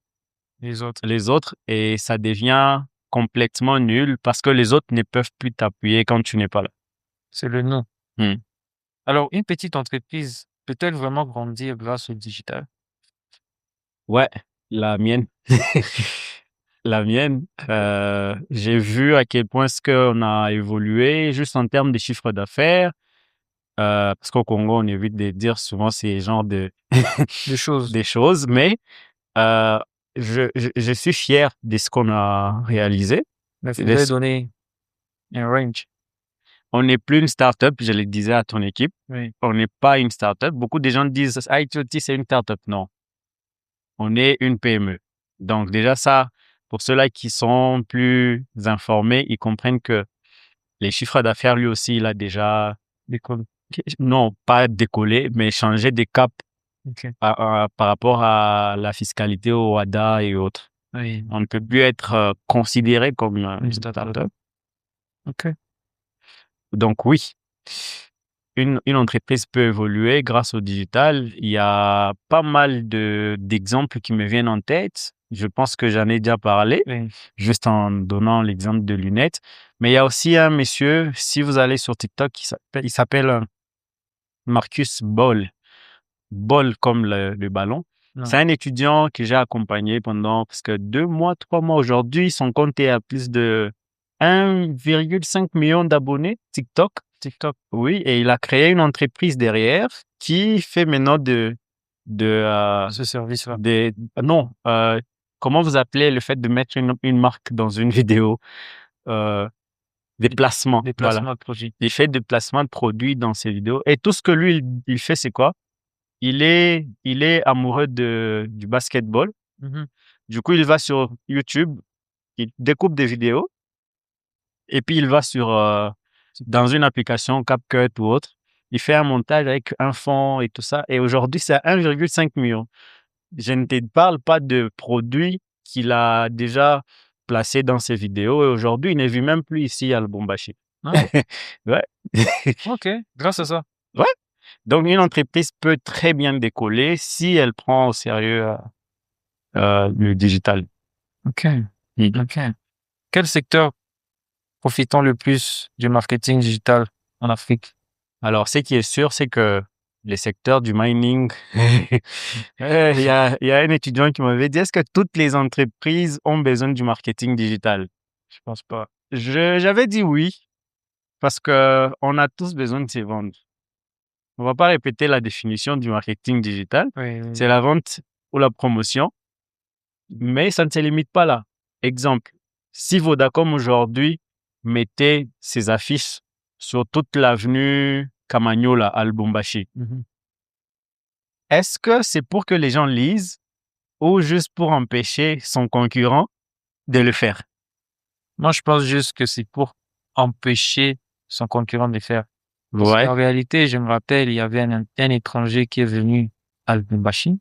Les autres. les autres et ça devient complètement nul parce que les autres ne peuvent plus t'appuyer quand tu n'es pas là. C'est le nom. Hmm. Alors, une petite entreprise peut-elle vraiment grandir grâce au digital? Ouais, la mienne. La mienne, j'ai vu à quel point est-ce qu'on a évolué juste en termes de chiffre d'affaires. Parce qu'au Congo, on évite de dire souvent ces genres de Des choses. des choses, mais euh, je suis fier de ce qu'on a réalisé. Mais il De faudrait ce- donner un range. On n'est plus une start-up, je le disais à ton équipe. Oui. On n'est pas une start-up. Beaucoup de gens disent IoT, c'est une start-up. Non, on est une PME. Donc déjà ça, pour ceux-là qui sont plus informés, ils comprennent que les chiffres d'affaires, lui aussi, il a déjà, L'école. non, pas décollé, mais changé de cap Ok. par rapport à la fiscalité au WADA et autres. Oui. On ne peut plus être considéré comme Une une start-up. start-up. Ok. Donc oui, une entreprise peut évoluer grâce au digital. Il y a pas mal d'exemples qui me viennent en tête. Je pense que j'en ai déjà parlé, Oui. juste en donnant l'exemple de lunettes. Mais il y a aussi un monsieur, si vous allez sur TikTok, il s'appelle Marcus Ball. Ball comme le ballon. Non. C'est un étudiant que j'ai accompagné pendant presque 2 mois, 3 mois. Aujourd'hui, son compte est à plus de 1,5 million d'abonnés TikTok. TikTok. Oui, et il a créé une entreprise derrière qui fait maintenant Ce service-là. non, comment vous appelez le fait de mettre une marque dans une vidéo? Des placements, Des voilà. placements de produits. Il fait des placements de produits dans ses vidéos. Et tout ce que lui, il fait, c'est quoi? Il est amoureux du basketball. Mhm. Du coup, il va sur YouTube, il découpe des vidéos et puis il va dans une application CapCut ou autre. Il fait un montage avec un fond et tout ça. Et aujourd'hui, c'est à 1,5 million. Je ne te parle pas de produits qu'il a déjà placés dans ses vidéos. Et aujourd'hui, il n'est vu même plus ici à Lubumbashi. Ah, Ouais. ok. Grâce à ça. Ouais. Donc, une entreprise peut très bien décoller si elle prend au sérieux le digital. Ok. Ok. Quel secteur profitant le plus du marketing digital en Afrique? Alors, ce qui est sûr, c'est que le secteur du mining, il y a un étudiant qui m'avait dit, est-ce que toutes les entreprises ont besoin du marketing digital? Je pense pas. J'avais dit oui, parce que on a tous besoin de se vendre. On va pas répéter la définition du marketing digital. Oui. C'est la vente ou la promotion, mais ça ne se limite pas là. Exemple, si Vodacom aujourd'hui mettait ses affiches sur toute l'avenue Camagnola à Lubumbashi, Mhm. est-ce que c'est pour que les gens lisent ou juste pour empêcher son concurrent de le faire? Moi, je pense juste que c'est pour empêcher son concurrent de le faire. Parce Ouais. qu'en réalité, je me rappelle, il y avait un étranger qui est venu à Lubumbashi.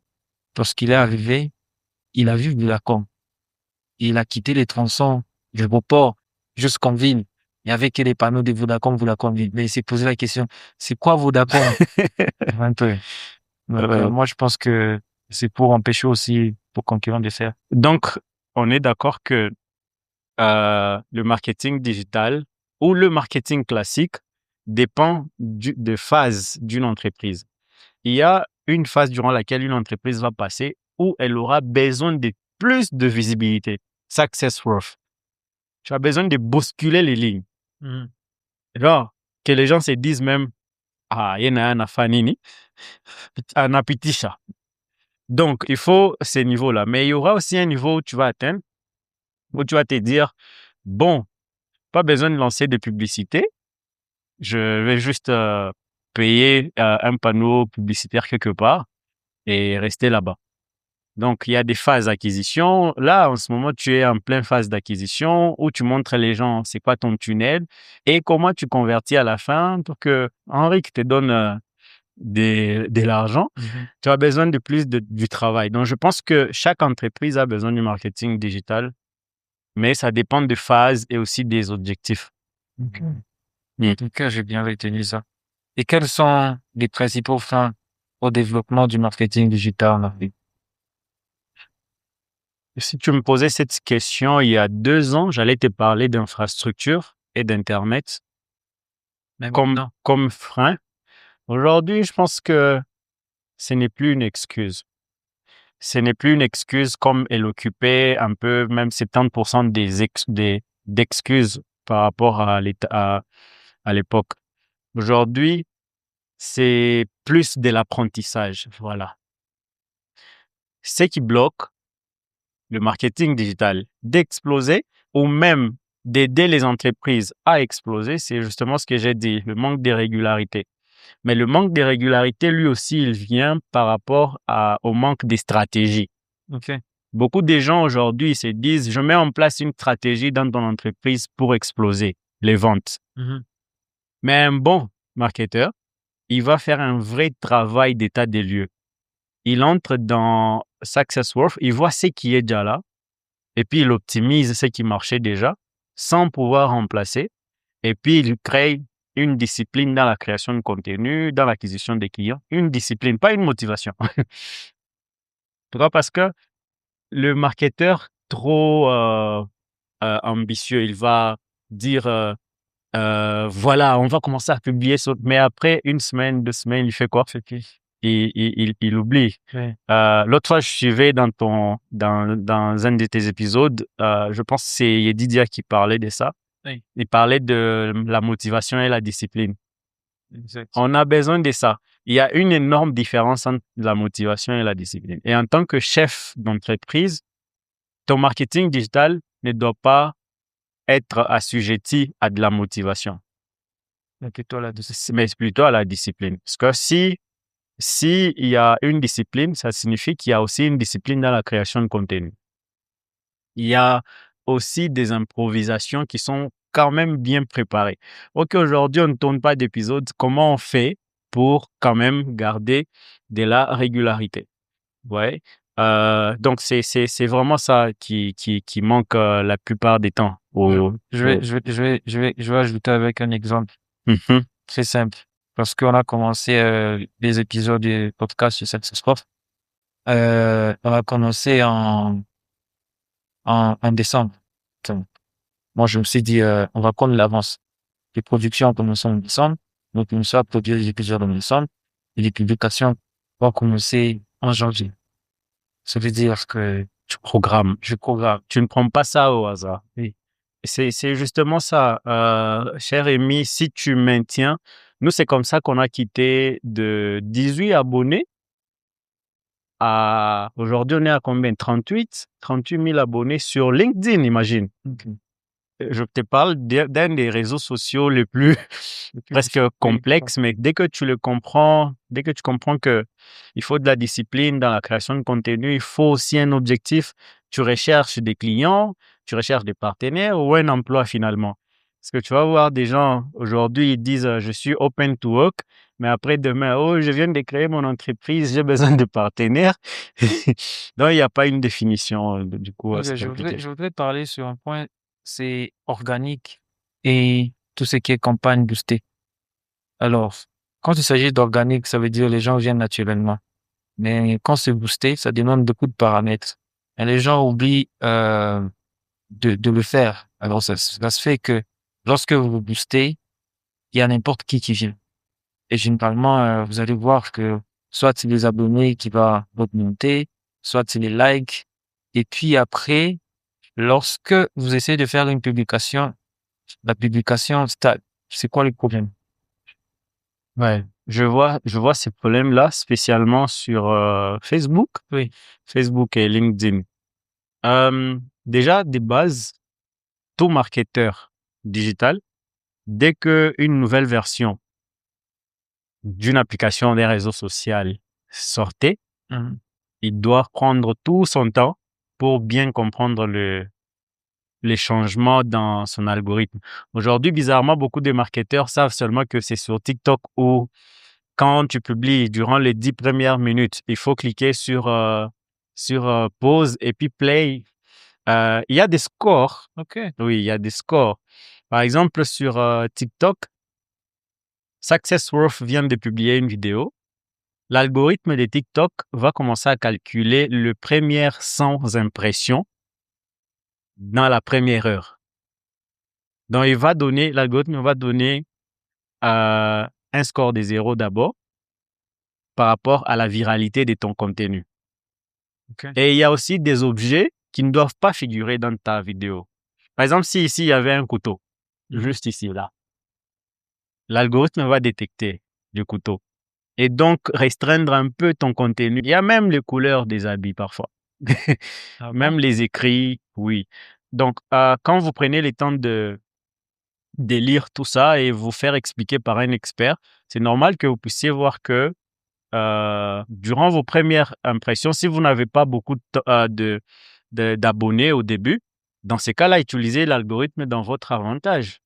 Lorsqu'il est arrivé, il a vu Vodacom. Il a quitté les tronçons du l'aéroport jusqu'en ville. Il y avait que les panneaux de Vodacom, Vodacom ville. Mais il s'est posé la question, c'est quoi Vodacom? Un peu. Moi, je pense que c'est pour empêcher aussi pour concurrents de faire. Donc, on est d'accord que le marketing digital ou le marketing classique dépend de phase d'une entreprise. Il y a une phase durant laquelle une entreprise va passer où elle aura besoin de plus de visibilité. Success growth. Tu as besoin de bousculer les lignes. Genre, que les gens se disent même, ah, il y en a un à Fanini, un petit chat. Donc, il faut ces niveaux-là. Mais il y aura aussi un niveau où tu vas atteindre, où tu vas te dire, bon, pas besoin de lancer de publicité. Je vais juste payer un panneau publicitaire quelque part et rester là-bas. Donc, il y a des phases d'acquisition. Là, en ce moment, tu es en pleine phase d'acquisition où tu montres les gens c'est quoi ton tunnel et comment tu convertis à la fin pour que Henrik te donne de l'argent. Tu as besoin de plus du travail. Donc, je pense que chaque entreprise a besoin du marketing digital, mais ça dépend des phases et aussi des objectifs. En tout cas, j'ai bien retenu ça. Et quels sont les principaux freins au développement du marketing digital en Afrique? Si tu me posais cette question il y a 2 ans, j'allais te parler d'infrastructure et d'Internet comme frein. Aujourd'hui, je pense que ce n'est plus une excuse. Ce n'est plus une excuse comme elle occupait un peu, même 70% d'excuses par rapport à l'époque. Aujourd'hui, c'est plus de l'apprentissage. Voilà. Ce qui bloque le marketing digital d'exploser ou même d'aider les entreprises à exploser, c'est justement ce que j'ai dit, le manque de régularité. Mais le manque de régularité, lui aussi, il vient par rapport au manque de stratégie. Beaucoup de gens aujourd'hui se disent, je mets en place une stratégie dans ton entreprise pour exploser les ventes. Mais un bon marketeur, il va faire un vrai travail d'état des lieux. Il entre dans SuccessWorth, il voit ce qui est déjà là, et puis il optimise ce qui marchait déjà, sans pouvoir remplacer, et puis il crée une discipline dans la création de contenu, dans l'acquisition des clients, une discipline, pas une motivation. Pourquoi? Parce que le marketeur trop ambitieux, il va dire voilà, on va commencer à publier, mais après 1 semaine, 2 semaines, il fait quoi? Il oublie. L'autre fois, je suivais dans un de tes épisodes, je pense que c'est Yedidia qui parlait de ça. Oui. Il parlait de la motivation et la discipline. Exact. On a besoin de ça. Il y a une énorme différence entre la motivation et la discipline. Et en tant que chef d'entreprise, ton marketing digital ne doit pas être assujetti à de la motivation, Mais plutôt là-dessus. mais plutôt à la discipline. Parce que si il y a une discipline, ça signifie qu'il y a aussi une discipline dans la création de contenu. Il y a aussi des improvisations qui sont quand même bien préparées. Ok, aujourd'hui, on ne tourne pas d'épisode. Comment on fait pour quand même garder de la régularité? Ouais. Donc, c'est vraiment ça qui manque la plupart des temps. Je vais ajouter avec un exemple très simple. Parce qu'on a commencé les épisodes du podcast sur cette sport. On a commencé en décembre. Donc, moi, je me suis dit, on va prendre l'avance. Les productions ont commencé en décembre. Donc, on à produire les épisodes en décembre. Et les publications vont commencer en janvier. Ça veut dire que je programme. Tu ne prends pas ça au hasard. Oui. C'est justement ça, cher Rémi, si tu maintiens, nous, c'est comme ça qu'on a quitté de 18 abonnés à, aujourd'hui, on est à combien? 38 000 abonnés sur LinkedIn, imagine. Je te parle d'un des réseaux sociaux les plus presque complexes, mais dès que tu comprends que il faut de la discipline dans la création de contenu, il faut aussi un objectif. Tu recherches des clients, tu recherches des partenaires ou un emploi finalement. Parce que tu vas voir des gens aujourd'hui, ils disent je suis open to work, mais après demain, oh, je viens de créer mon entreprise, j'ai besoin de partenaires. Donc, il n'y a pas une définition. Du coup, c'est compliqué. Je voudrais parler sur un point, c'est organique et tout ce qui est campagne boostée. Alors, quand il s'agit d'organique, ça veut dire les gens viennent naturellement. Mais quand c'est boosté, ça demande beaucoup de paramètres. Et les gens oublient de le faire. Alors, ça se fait que lorsque vous boostez, il y a n'importe qui vient. Et généralement, vous allez voir que soit c'est les abonnés qui va augmenter, soit c'est les likes. Et puis après, lorsque vous essayez de faire une publication, la publication stagne. C'est quoi le problème? Ouais, je vois ces problèmes-là, spécialement sur Facebook, Oui. Facebook et LinkedIn. Déjà, des bases, tout marketeur digital, dès que une nouvelle version d'une application des réseaux sociaux sortait, Mhm. il doit prendre tout son temps pour bien comprendre les changements dans son algorithme. Aujourd'hui, bizarrement, beaucoup de marketeurs savent seulement que c'est sur TikTok où, quand tu publies durant les 10 premières minutes, il faut cliquer sur pause et puis play. Il y a des scores. OK. Oui, il y a des scores. Par exemple, sur TikTok, Successworth vient de publier une vidéo. L'algorithme de TikTok va commencer à calculer le premières 100 impressions dans la première heure. Donc, l'algorithme va donner un score de 0 d'abord par rapport à la viralité de ton contenu. OK. Et il y a aussi des objets qui ne doivent pas figurer dans ta vidéo. Par exemple, si ici il y avait un couteau, juste ici, là, l'algorithme va détecter le couteau et donc restreindre un peu ton contenu. Il y a même les couleurs des habits parfois. Ah bon? Même les écrits, oui. Donc, quand vous prenez le temps de lire tout ça et vous faire expliquer par un expert, c'est normal que vous puissiez voir que durant vos premières impressions, si vous n'avez pas beaucoup d'abonnés au début, dans ces cas-là, utilisez l'algorithme dans votre avantage.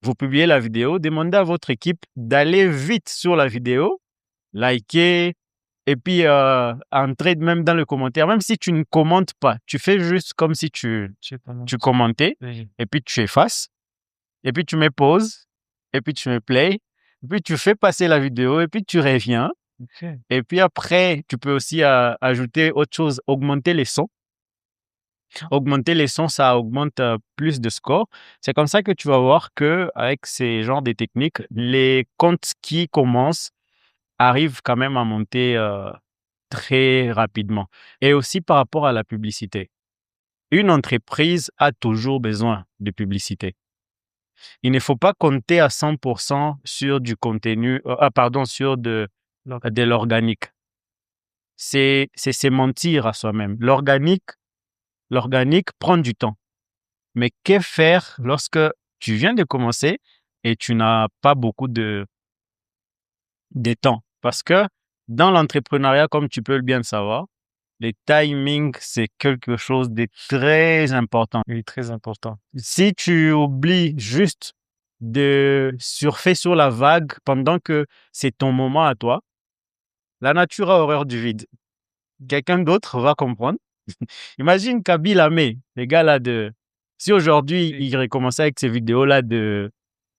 Vous publiez la vidéo, demandez à votre équipe d'aller vite sur la vidéo, liker, et puis entrer même dans le commentaire. Même si tu ne commentes pas, tu fais juste comme si tu commentais, Oui. et puis tu effaces, et puis tu mets pause, et puis tu mets play, et puis tu fais passer la vidéo, et puis tu reviens. OK. Et puis après, tu peux aussi ajouter autre chose, augmenter les sons. Augmenter les sons, ça augmente plus de score. C'est comme ça que tu vas voir que avec ces genres de techniques, les comptes qui commencent arrivent quand même à monter très rapidement. Et aussi par rapport à la publicité. Une entreprise a toujours besoin de publicité. Il ne faut pas compter à 100% sur du contenu, sur de l'organique. C'est mentir à soi-même. L'organique prend du temps. Mais que faire lorsque tu viens de commencer et tu n'as pas beaucoup de temps? Parce que dans l'entrepreneuriat, comme tu peux bien le savoir, le timing, c'est quelque chose de très important. Oui, très important. Si tu oublies juste de surfer sur la vague pendant que c'est ton moment à toi, la nature a horreur du vide. Quelqu'un d'autre va comprendre. Imagine Kaby Lamé, les gars là si aujourd'hui Oui. il recommençait avec ces vidéos-là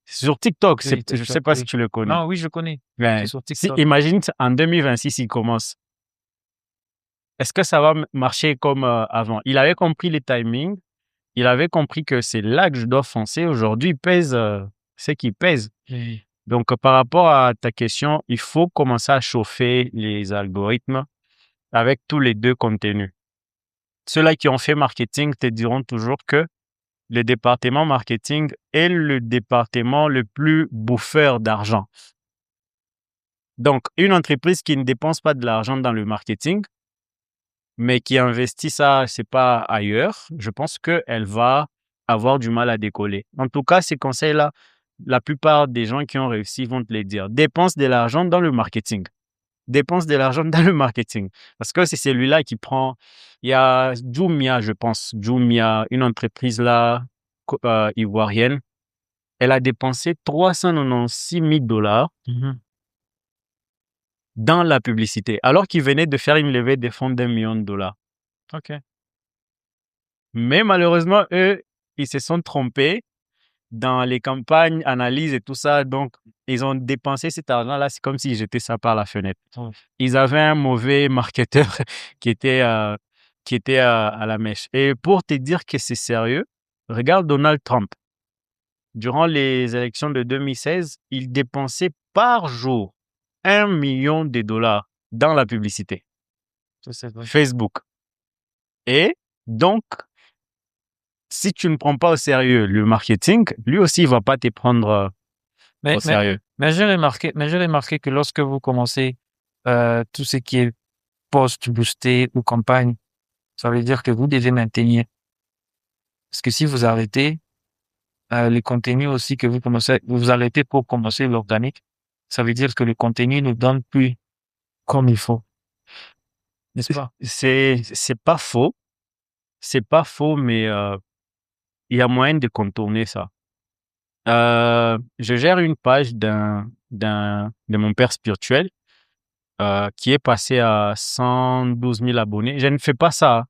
sur TikTok, Oui, je ne TikTok, sais pas si oui. tu le connais. Non, oui, je connais. Ben, C'est sur TikTok. imagine en 2026 il commence. Est-ce que ça va marcher comme avant? Il avait compris les timings, il avait compris que c'est là que je dois foncer. Aujourd'hui, il pèse ce qu'il pèse. Oui. Donc, par rapport à ta question, il faut commencer à chauffer les algorithmes avec tous les deux contenus. Ceux-là qui ont fait marketing te diront toujours que le département marketing est le département le plus bouffeur d'argent. Donc, une entreprise qui ne dépense pas de l'argent dans le marketing, mais qui investit ça, c'est pas ailleurs, je pense qu'elle va avoir du mal à décoller. En tout cas, ces conseils-là, la plupart des gens qui ont réussi vont te les dire. Dépense de l'argent dans le marketing. Dépense de l'argent dans le marketing. Parce que c'est celui-là qui prend... Il y a Jumia, je pense. Jumia, une entreprise là, ivoirienne. Elle a dépensé 396 000 $ dans la publicité, alors qu'il venait de faire une levée de fonds d'1 million de dollars. OK. Mais malheureusement, eux, ils se sont trompés dans les campagnes, analyse et tout ça. Donc, ils ont dépensé cet argent-là. C'est comme s'ils jetaient ça par la fenêtre. Ouais. Ils avaient un mauvais marketeur qui était, à la mèche. Et pour te dire que c'est sérieux, regarde Donald Trump. Durant les élections de 2016, il dépensait par jour 1 million de dollars dans la publicité. Ça, c'est vrai. Facebook. Et donc, si tu ne prends pas au sérieux le marketing, lui aussi, il va pas te prendre Mais, au sérieux. j'ai remarqué que lorsque vous commencez tout ce qui est post boosté ou campagne, ça veut dire que vous devez maintenir. Parce que si vous arrêtez, les contenus aussi que vous arrêtez pour commencer l'organique, ça veut dire que le contenu ne donne plus comme il faut. N'est-ce pas? C'est pas faux. C'est pas faux, mais il y a moyen de contourner ça. Je gère une page de mon père spirituel qui est passé à 112 000 abonnés. Je ne fais pas ça,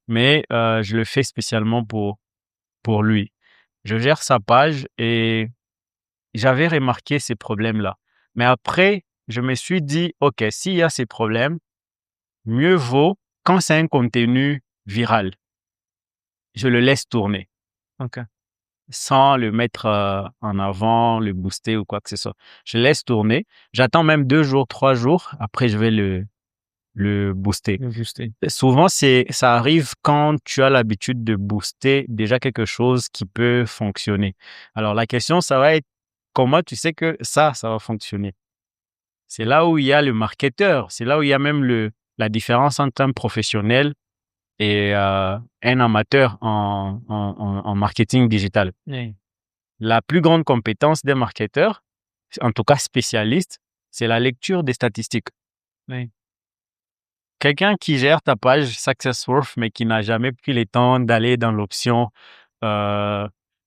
mais je le fais spécialement pour lui. Je gère sa page et j'avais remarqué ces problèmes-là. Mais après, je me suis dit, OK, s'il y a ces problèmes, mieux vaut quand c'est un contenu viral, je le laisse tourner OK. sans le mettre en avant, le booster ou quoi que ce soit. Je laisse tourner. J'attends même 2 jours, 3 jours. Après, je vais le booster. Le booster. Souvent, ça arrive quand tu as l'habitude de booster déjà quelque chose qui peut fonctionner. Alors, la question, ça va être comment tu sais que ça va fonctionner? C'est là où il y a le marketeur. C'est là où il y a même la différence entre un professionnel et un amateur en marketing digital. Oui. La plus grande compétence des marketeurs, en tout cas spécialistes, c'est la lecture des statistiques. Oui. Quelqu'un qui gère ta page SuccessWorth, mais qui n'a jamais pris le temps d'aller dans l'option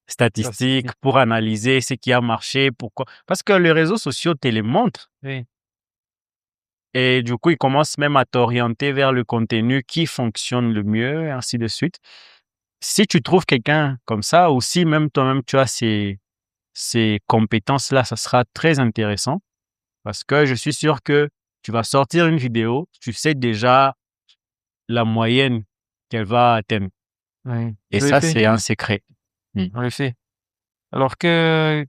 statistique pour analyser ce qui a marché, pourquoi. Parce que les réseaux sociaux te les montrent. Oui. Et du coup, ils commencent même à t'orienter vers le contenu qui fonctionne le mieux, et ainsi de suite. Si tu trouves quelqu'un comme ça, ou si même toi-même tu as ces compétences-là, ça sera très intéressant parce que je suis sûr que tu vas sortir une vidéo, tu sais déjà la moyenne qu'elle va atteindre. Oui. Et ça, c'est un secret. En effet. Alors que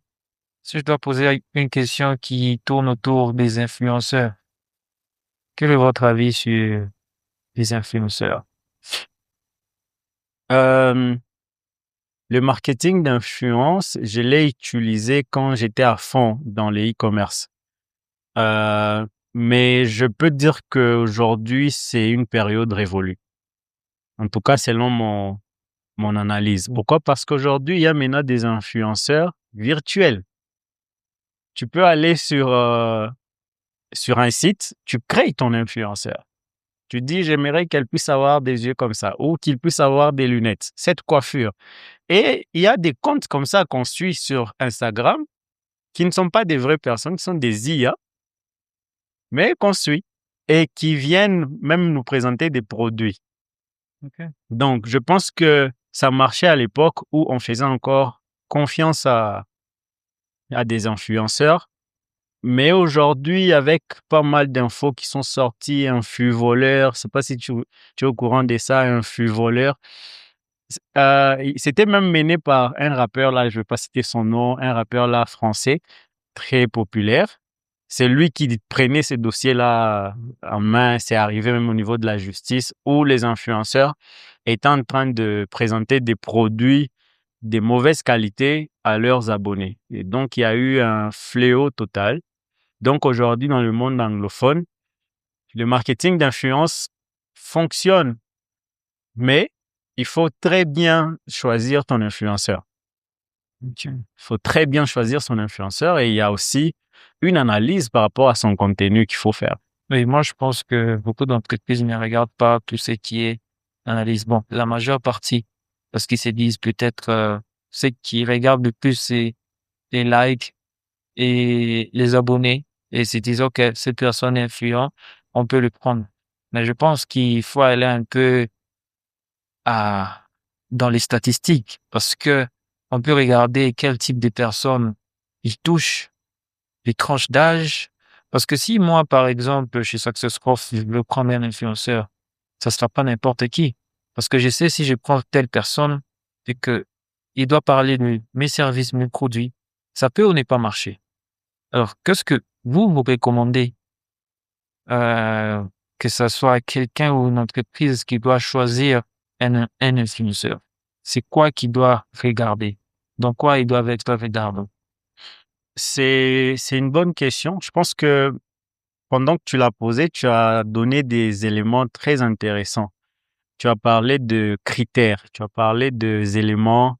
si je dois poser une question qui tourne autour des influenceurs, quel est votre avis sur les influenceurs? Le marketing d'influence, je l'ai utilisé quand j'étais à fond dans les e-commerce. Mais je peux dire qu'aujourd'hui, c'est une période révolue. En tout cas, selon mon analyse. Pourquoi? Parce qu'aujourd'hui, il y a maintenant des influenceurs virtuels. Tu peux aller sur un site, tu crées ton influenceur. Tu dis, j'aimerais qu'elle puisse avoir des yeux comme ça ou qu'il puisse avoir des lunettes, cette coiffure. Et il y a des comptes comme ça qu'on suit sur Instagram qui ne sont pas des vraies personnes, qui sont des IA, mais qu'on suit et qui viennent même nous présenter des produits. OK. Donc, je pense que ça marchait à l'époque où on faisait encore confiance à des influenceurs. Mais aujourd'hui, avec pas mal d'infos qui sont sorties, un flux voleur, je sais pas si tu es au courant de ça, un flux voleur. C'était même mené par un rappeur, là, je vais pas citer son nom, un rappeur là français, très populaire. C'est lui qui prenait ces dossiers-là en main. C'est arrivé même au niveau de la justice où les influenceurs étaient en train de présenter des produits de mauvaise qualité à leurs abonnés. Et donc, il y a eu un fléau total. Donc, aujourd'hui, dans le monde anglophone, le marketing d'influence fonctionne, mais il faut très bien choisir ton influenceur. OK. Il faut très bien choisir son influenceur et il y a aussi une analyse par rapport à son contenu qu'il faut faire. Oui, moi, je pense que beaucoup d'entreprises ne regardent pas tout ce qui est analyse. Bon, la majeure partie, parce qu'ils se disent peut-être, ce qui regardent le plus, c'est les likes et les abonnés. Et ils se disent, OK, cette personne est influente, on peut le prendre. Mais je pense qu'il faut aller un peu dans les statistiques parce que On peut regarder quel type de personnes il touche, les tranches d'âge. Parce que si moi, par exemple, chez SuccessProf, je veux prendre un influenceur, ça sera pas n'importe qui. Parce que je sais si je prends telle personne et que il doit parler de mes services, mes produits, ça peut ou ne pas marcher. Alors, qu'est-ce que vous recommandez, que ça soit quelqu'un ou une entreprise qui doit choisir un influenceur? C'est quoi qu'il doit regarder? Dans quoi ils doivent être regardants? C'est une bonne question. Je pense que pendant que tu l'as posée, tu as donné des éléments très intéressants. Tu as parlé de critères, tu as parlé des éléments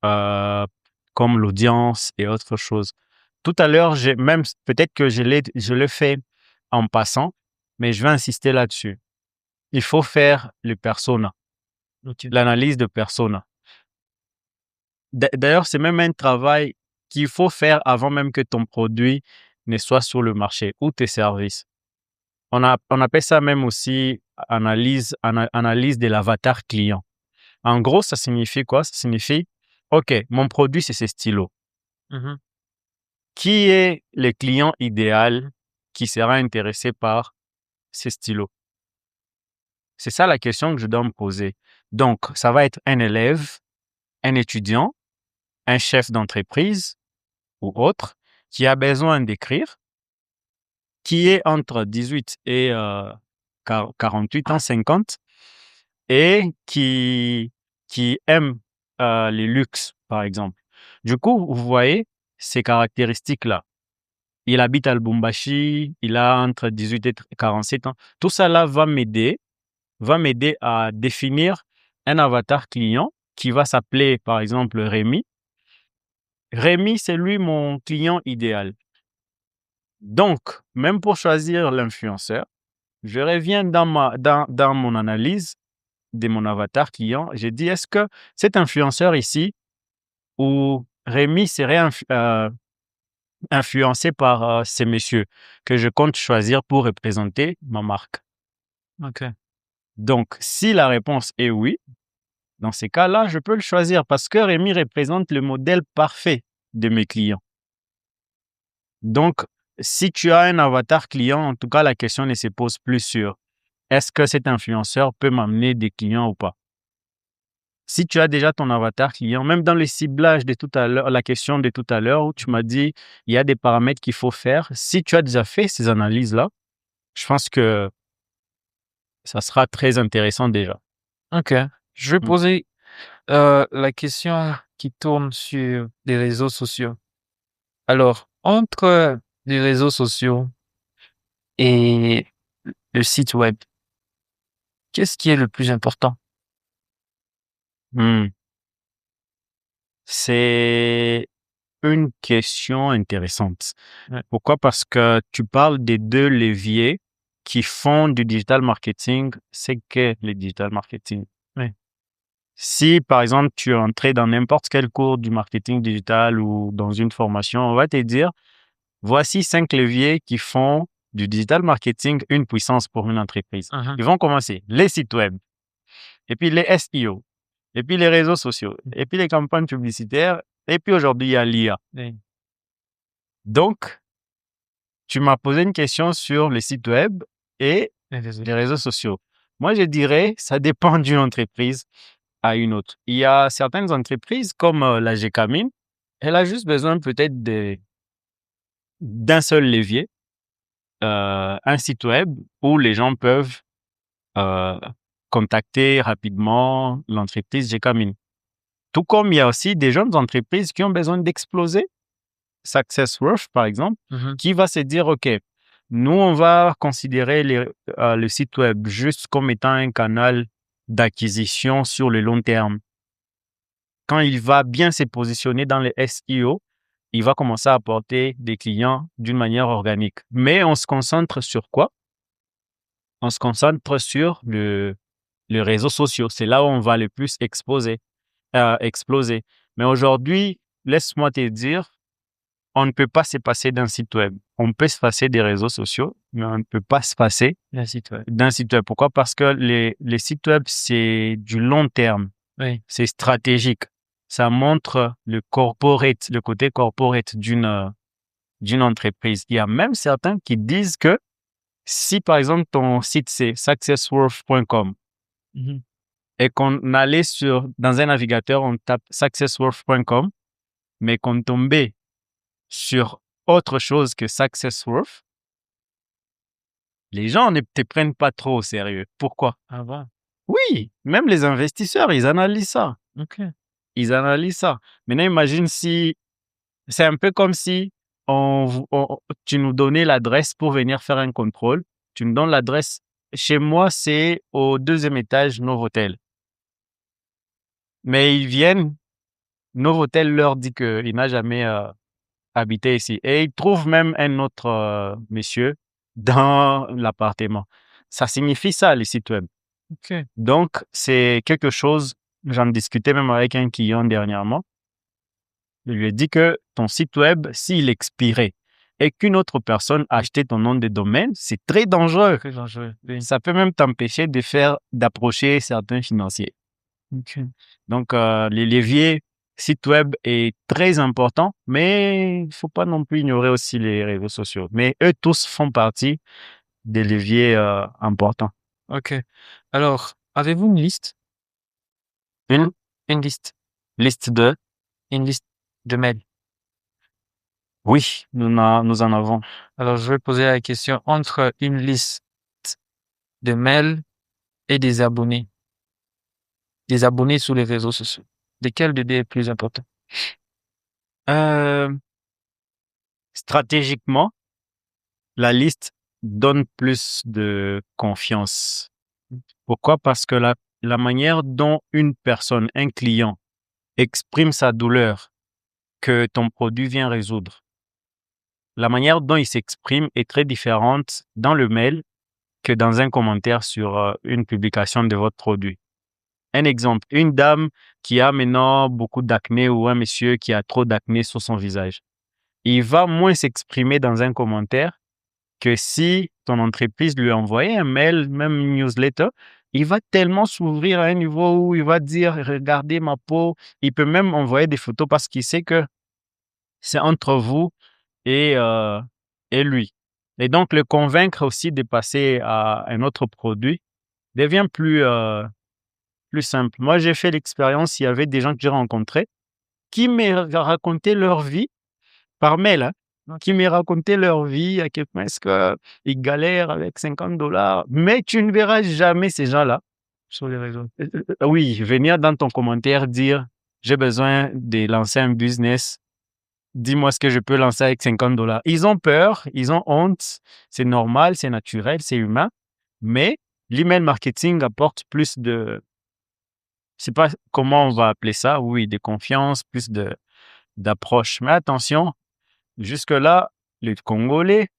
euh, comme l'audience et autre chose. Tout à l'heure, peut-être que je l'ai fait en passant, mais je vais insister là-dessus. Il faut faire le persona, Ok. l'analyse de persona. D'ailleurs, c'est même un travail qu'il faut faire avant même que ton produit ne soit sur le marché ou tes services. On appelle ça même aussi analyse de l'avatar client. En gros, ça signifie quoi? Ça signifie, OK, mon produit, c'est ce stylo. Mhm. Qui est le client idéal qui sera intéressé par ces stylos? C'est ça la question que je dois me poser. Donc, ça va être un élève, un étudiant, un chef d'entreprise ou autre qui a besoin d'écrire, qui est entre 18 et 48 ans, 50, et qui aime les luxes, par exemple. Du coup, vous voyez ces caractéristiques-là. Il habite à Lubumbashi, il a entre 18 et 47 ans. Tout ça là va m'aider à définir un avatar client qui va s'appeler, par exemple, Rémi. Rémi, c'est lui mon client idéal. Donc, même pour choisir l'influenceur, je reviens dans mon analyse de mon avatar client. J'ai dit, est-ce que cet influenceur ici ou Rémi serait influencé par ces messieurs que je compte choisir pour représenter ma marque? Ok. Donc, si la réponse est oui, dans ces cas-là, je peux le choisir parce que Rémi représente le modèle parfait de mes clients. Donc, si tu as un avatar client, en tout cas, la question ne se pose plus sur est-ce que cet influenceur peut m'amener des clients ou pas? Si tu as déjà ton avatar client, même dans le ciblage de tout à l'heure, la question de tout à l'heure où tu m'as dit il y a des paramètres qu'il faut faire, si tu as déjà fait ces analyses-là, je pense que ça sera très intéressant déjà. Ok. Je vais Mm. poser la question qui tourne sur les réseaux sociaux. Alors, entre les réseaux sociaux et le site web, qu'est-ce qui est le plus important? Mm. C'est une question intéressante. Ouais. Pourquoi? Parce que tu parles des deux leviers qui font du digital marketing. C'est que le digital marketing. Oui. Si, par exemple, tu es entré dans n'importe quel cours du marketing digital ou dans une formation, on va te dire, voici 5 leviers qui font du digital marketing une puissance pour une entreprise. Mhm. Ils vont commencer les sites web, et puis les SEO, et puis les réseaux sociaux, et puis les campagnes publicitaires, et puis aujourd'hui, il y a l'IA. Oui. Donc, tu m'as posé une question sur les sites web et les réseaux sociaux. Moi, je dirais, ça dépend d'une entreprise à une autre. Il y a certaines entreprises comme la Gécamine, elle a juste besoin peut-être d'un seul levier, un site web où les gens peuvent euh, contacter rapidement l'entreprise Gécamine. Tout comme il y a aussi des jeunes entreprises qui ont besoin d'exploser. SuccessWorth, par exemple, Mhm. qui va se dire, OK, nous, on va considérer le site web juste comme étant un canal d'acquisition sur le long terme. Quand il va bien se positionner dans les SEO, il va commencer à apporter des clients d'une manière organique. Mais on se concentre sur quoi? On se concentre sur les réseaux sociaux. C'est là où on va le plus exploser. Mais aujourd'hui, laisse-moi te dire, on ne peut pas se passer d'un site web. On peut se passer des réseaux sociaux, mais on ne peut pas se passer Le site web. d'un site web. Pourquoi? Parce que les sites web, c'est du long terme. Oui. C'est stratégique. ça montre le côté corporate d'une entreprise. Il y a même certains qui disent que si, par exemple, ton site, c'est successworth.com et qu'on allait dans un navigateur, on tape successworth.com, mais qu'on tombait sur autre chose que Successworth, les gens ne te prennent pas trop au sérieux. Pourquoi? Ah bon? Oui, même les investisseurs, ils analysent ça. OK. Ils analysent ça. Maintenant, imagine si c'est un peu comme si tu nous donnais l'adresse pour venir faire un contrôle. Tu nous donnes l'adresse. Chez moi, c'est au 2e étage Novotel. Mais ils viennent, Novotel leur dit qu'il n'a jamais habité ici. Et ils trouvent même un autre monsieur dans l'appartement. Ça signifie ça, les sites web. OK. Donc, c'est quelque chose, j'en discutais même avec un client dernièrement. Je lui ai dit que ton site web, s'il expirait et qu'une autre personne achetait ton nom de domaine, c'est très dangereux. Très dangereux. Oui. Ça peut même t'empêcher d'approcher certains financiers. OK. Donc, les leviers site web est très important, mais il ne faut pas non plus ignorer aussi les réseaux sociaux. Mais eux tous font partie des leviers importants. OK. Alors, avez-vous une liste? Une Une liste. liste de... Une liste de mails. Oui, nous en avons. Alors, je vais poser la question entre une liste de mails et des abonnés. Des abonnés sur les réseaux sociaux. Lequel de deux est plus important? Stratégiquement, la liste donne plus de confiance. Pourquoi? Parce que la manière dont une personne, un client, exprime sa douleur que ton produit vient résoudre, la manière dont il s'exprime est très différente dans le mail que dans un commentaire sur une publication de votre produit. Un exemple, une dame qui a maintenant beaucoup d'acné ou un monsieur qui a trop d'acné sur son visage. Il va moins s'exprimer dans un commentaire que si ton entreprise lui envoyait un mail, même une newsletter, il va tellement s'ouvrir à un niveau où il va dire, regardez ma peau. Il peut même envoyer des photos parce qu'il sait que c'est entre vous et lui. Et donc, le convaincre aussi de passer à un autre produit devient plus simple. Moi, j'ai fait l'expérience, il y avait des gens que j'ai rencontrés qui me racontaient leur vie par mail, qui me racontaient leur vie, à quel point est-ce qu'ils galèrent avec $50. Mais tu ne verras jamais ces gens-là Sur les réseaux. Oui, venir dans ton commentaire dire j'ai besoin de lancer un business. Dis-moi ce que je peux lancer avec $50. Ils ont peur, ils ont honte. C'est normal, c'est naturel, c'est humain. Mais l'email marketing apporte plus de, je sais pas comment on va appeler ça, oui, de confiance, plus d'approche. Mais attention, jusque-là, les Congolais,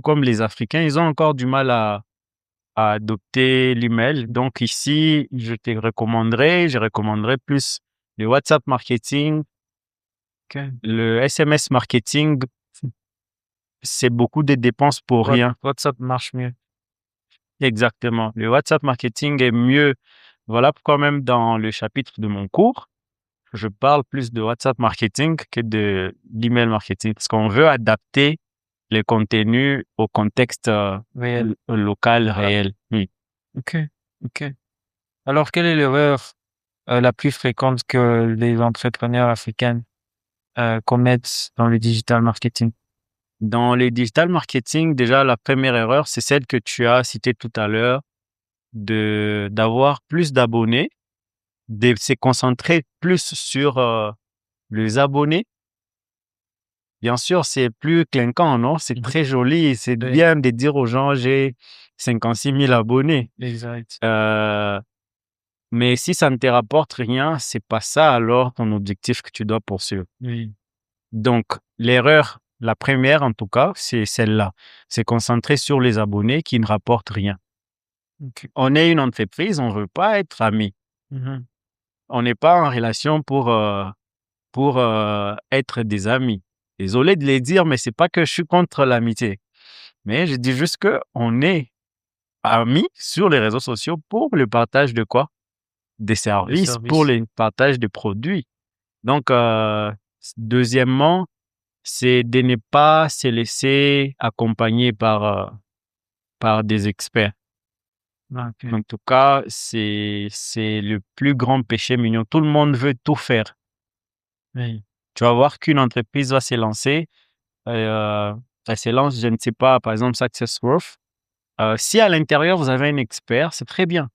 comme les Africains, ils ont encore du mal à adopter l'email. Donc ici, je recommanderais plus le WhatsApp marketing, le SMS marketing. C'est beaucoup de dépenses pour rien. WhatsApp marche mieux. Exactement. Le WhatsApp marketing est mieux. Voilà pourquoi même dans le chapitre de mon cours, je parle plus de WhatsApp marketing que de l'email marketing parce qu'on veut adapter les contenus au contexte Réel. local, réel. Oui. OK. OK. Alors, quelle est l'erreur la plus fréquente que les entrepreneurs africains commettent dans le digital marketing? Dans les digital marketing, déjà, la première erreur, c'est celle que tu as citée tout à l'heure, d'avoir plus d'abonnés, de se concentrer plus sur les abonnés. Bien sûr, c'est plus clinquant, non? C'est très joli, c'est Oui. bien de dire aux gens, j'ai 56 000 abonnés. Exact. Mais si ça ne te rapporte rien, c'est pas ça alors ton objectif que tu dois poursuivre. Oui. Donc, l'erreur, la première en tout cas, c'est celle-là. C'est concentrer sur les abonnés qui ne rapportent rien. OK. On est une entreprise, on ne veut pas être amis. Mhm. On On n'est pas en relation pour être des amis. Désolé de les dire, mais c'est pas que je suis contre l'amitié. Mais je dis juste qu'on est amis sur les réseaux sociaux pour le partage de quoi? Des services, pour le partage de produits. Donc, deuxièmement, c'est de ne pas se laisser accompagner par des experts. Ok. En tout cas, c'est le plus grand péché mignon. Tout le monde veut tout faire. Oui. Tu vas voir qu'une entreprise va se lancer. Elle se lance, je ne sais pas, par exemple, SuccessWorth. Si à l'intérieur, vous avez un expert, c'est très bien.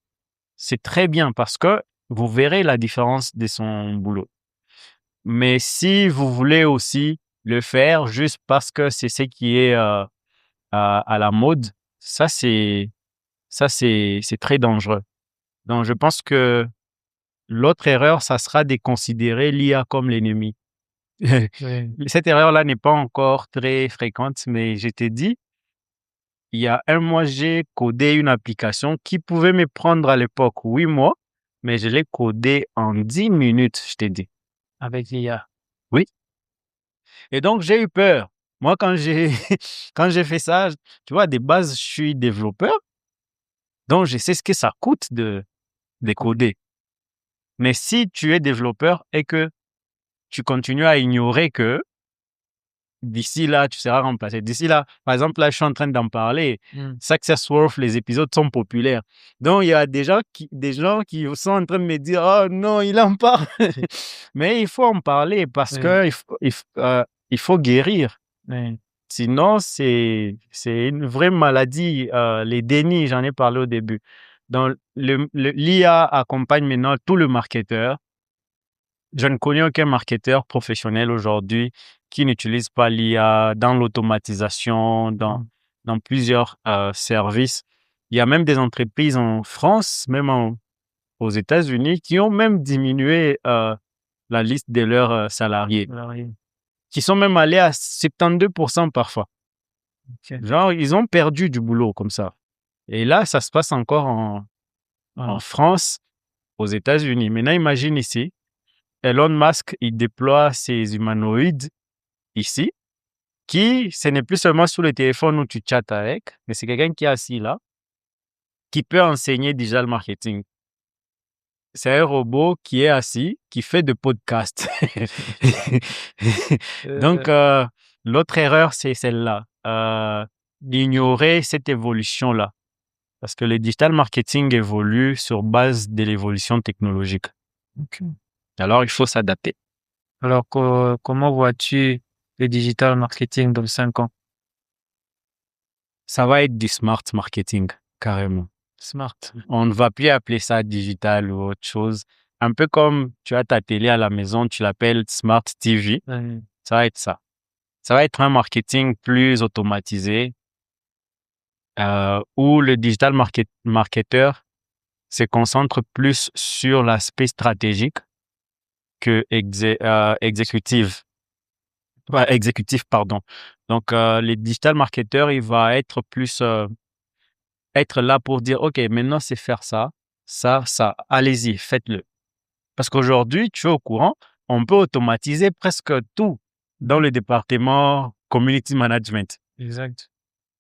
C'est très bien parce que vous verrez la différence de son boulot. Mais si vous voulez aussi le faire juste parce que c'est ce qui est à la mode, ça, c'est très dangereux. Donc, je pense que l'autre erreur, ça sera de considérer l'IA comme l'ennemi. Oui. Cette erreur-là n'est pas encore très fréquente, mais je t'ai dit, il y a un mois, j'ai codé une application qui pouvait me prendre à l'époque 8 mois, mais je l'ai codée en 10 minutes, je t'ai dit. Avec l'IA. Oui. Et donc, j'ai eu peur. Moi, quand j'ai quand j'ai fait ça, tu vois, de base, je suis développeur, donc je sais ce que ça coûte de coder. Mais si tu es développeur et que tu continues à ignorer que d'ici là, tu seras remplacé. D'ici là, par exemple, là, je suis en train d'en parler. SuccessWorth, les épisodes sont populaires. Donc, il y a des gens qui sont en train de me dire, oh non, il en parle. Mais il faut en parler parce Oui. que il faut guérir. Oui. Sinon, c'est une vraie maladie. Les dénis, j'en ai parlé au début. Donc, l'IA accompagne maintenant tout le marketeur. Je ne connais aucun marketeur professionnel aujourd'hui qui n'utilise pas l'IA dans l'automatisation, dans plusieurs services. Il y a même des entreprises en France, même aux États-Unis, qui ont même diminué la liste de leurs salariés, Salarié. qui sont même allés à 72% parfois. Ok. Genre, ils ont perdu du boulot comme ça. Et là, ça se passe encore en France, aux États-Unis. Maintenant, imagine ici, Elon Musk, il déploie ses humanoïdes ici, ce n'est plus seulement sur le téléphone où tu chattes avec, mais c'est quelqu'un qui est assis là, qui peut enseigner digital marketing. C'est un robot qui est assis, qui fait des podcasts. Donc, l'autre erreur, c'est celle-là, d'ignorer cette évolution-là. Parce que le digital marketing évolue sur base de l'évolution technologique. Ok. Alors, il faut s'adapter. Alors, comment vois-tu le digital marketing dans 5 ans? Ça va être du smart marketing, carrément. Smart. On ne va plus appeler ça digital ou autre chose. Un peu comme tu as ta télé à la maison, tu l'appelles Smart TV. Oui. Ça va être ça. Ça va être un marketing plus automatisé où le digital marketeur se concentre plus sur l'aspect stratégique que exécutif. Ouais, exécutif, pardon. Donc, le digital marketeur, il va être plus être là pour dire, OK, maintenant, c'est faire ça, ça, ça. Allez-y, faites-le. Parce qu'aujourd'hui, tu es au courant, on peut automatiser presque tout dans le département community management. Exact.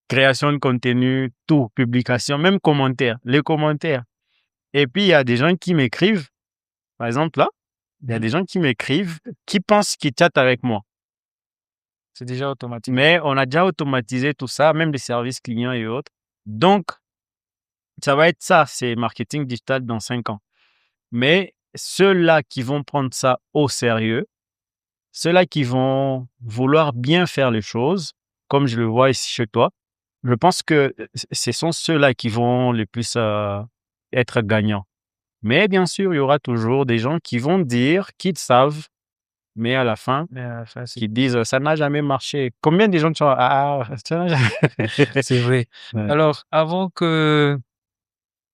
Création de contenu, tout, publication, même commentaires, les commentaires. Et puis, il y a des gens qui m'écrivent, par exemple là, il y a des gens qui m'écrivent, qui pensent qu'ils chattent avec moi. C'est déjà automatique. Mais on a déjà automatisé tout ça, même les services clients et autres. Donc, ça va être ça, c'est marketing digital dans 5 ans. Mais ceux-là qui vont prendre ça au sérieux, ceux-là qui vont vouloir bien faire les choses, comme je le vois ici chez toi, je pense que ce sont ceux-là qui vont le plus être gagnants. Mais bien sûr, il y aura toujours des gens qui vont dire qu'ils savent, mais à la fin, qui disent ça n'a jamais marché. Combien de gens tu as ça n'a jamais... C'est vrai. Ouais. Alors, avant que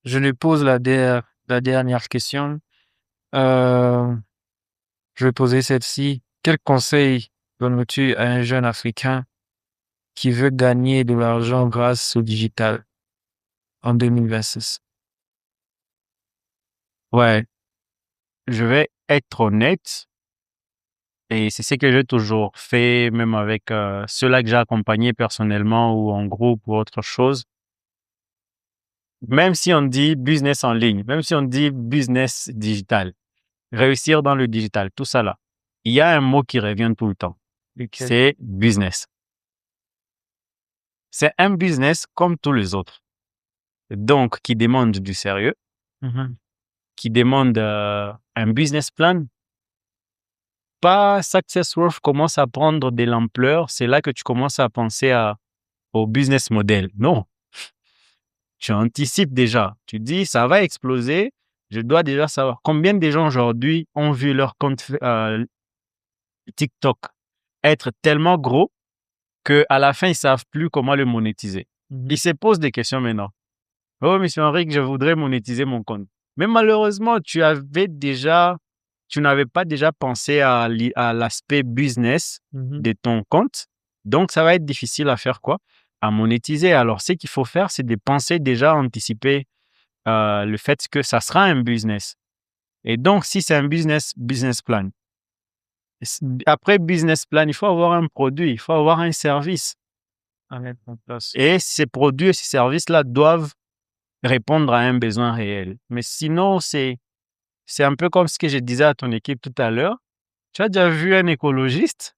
je ne pose la dernière question, je vais poser celle-ci. Quel conseil donnes-tu à un jeune Africain qui veut gagner de l'argent grâce au digital en 2026? Ouais, je vais être honnête et c'est ce que j'ai toujours fait, même avec ceux-là que j'ai accompagnés personnellement ou en groupe ou autre chose. Même si on dit business en ligne, même si on dit business digital, réussir dans le digital, tout ça là, il y a un mot qui revient tout le temps. Lequel? C'est business. C'est un business comme tous les autres. Donc, qui demande du sérieux, Mhm. qui demande un business plan. Pas Successworth commence à prendre de l'ampleur, c'est là que tu commences à penser au business model. Non, tu anticipes déjà. Tu dis, ça va exploser, je dois déjà savoir. Combien de gens aujourd'hui ont vu leur compte TikTok être tellement gros qu'à la fin, ils ne savent plus comment le monétiser. Mhm. Ils se posent des questions maintenant. Oh, monsieur Henrique, je voudrais monétiser mon compte. Mais malheureusement, tu n'avais pas déjà pensé à l'aspect business Mhm. de ton compte. Donc, ça va être difficile à faire quoi? À monétiser. Alors, ce qu'il faut faire, c'est de penser déjà, anticiper le fait que ça sera un business. Et donc, si c'est un business plan. Après business plan, il faut avoir un produit, il faut avoir un service. À mettre en place. Et ces produits et ces services-là doivent répondre à un besoin réel. Mais sinon, c'est un peu comme ce que je disais à ton équipe tout à l'heure. Tu as déjà vu un écologiste,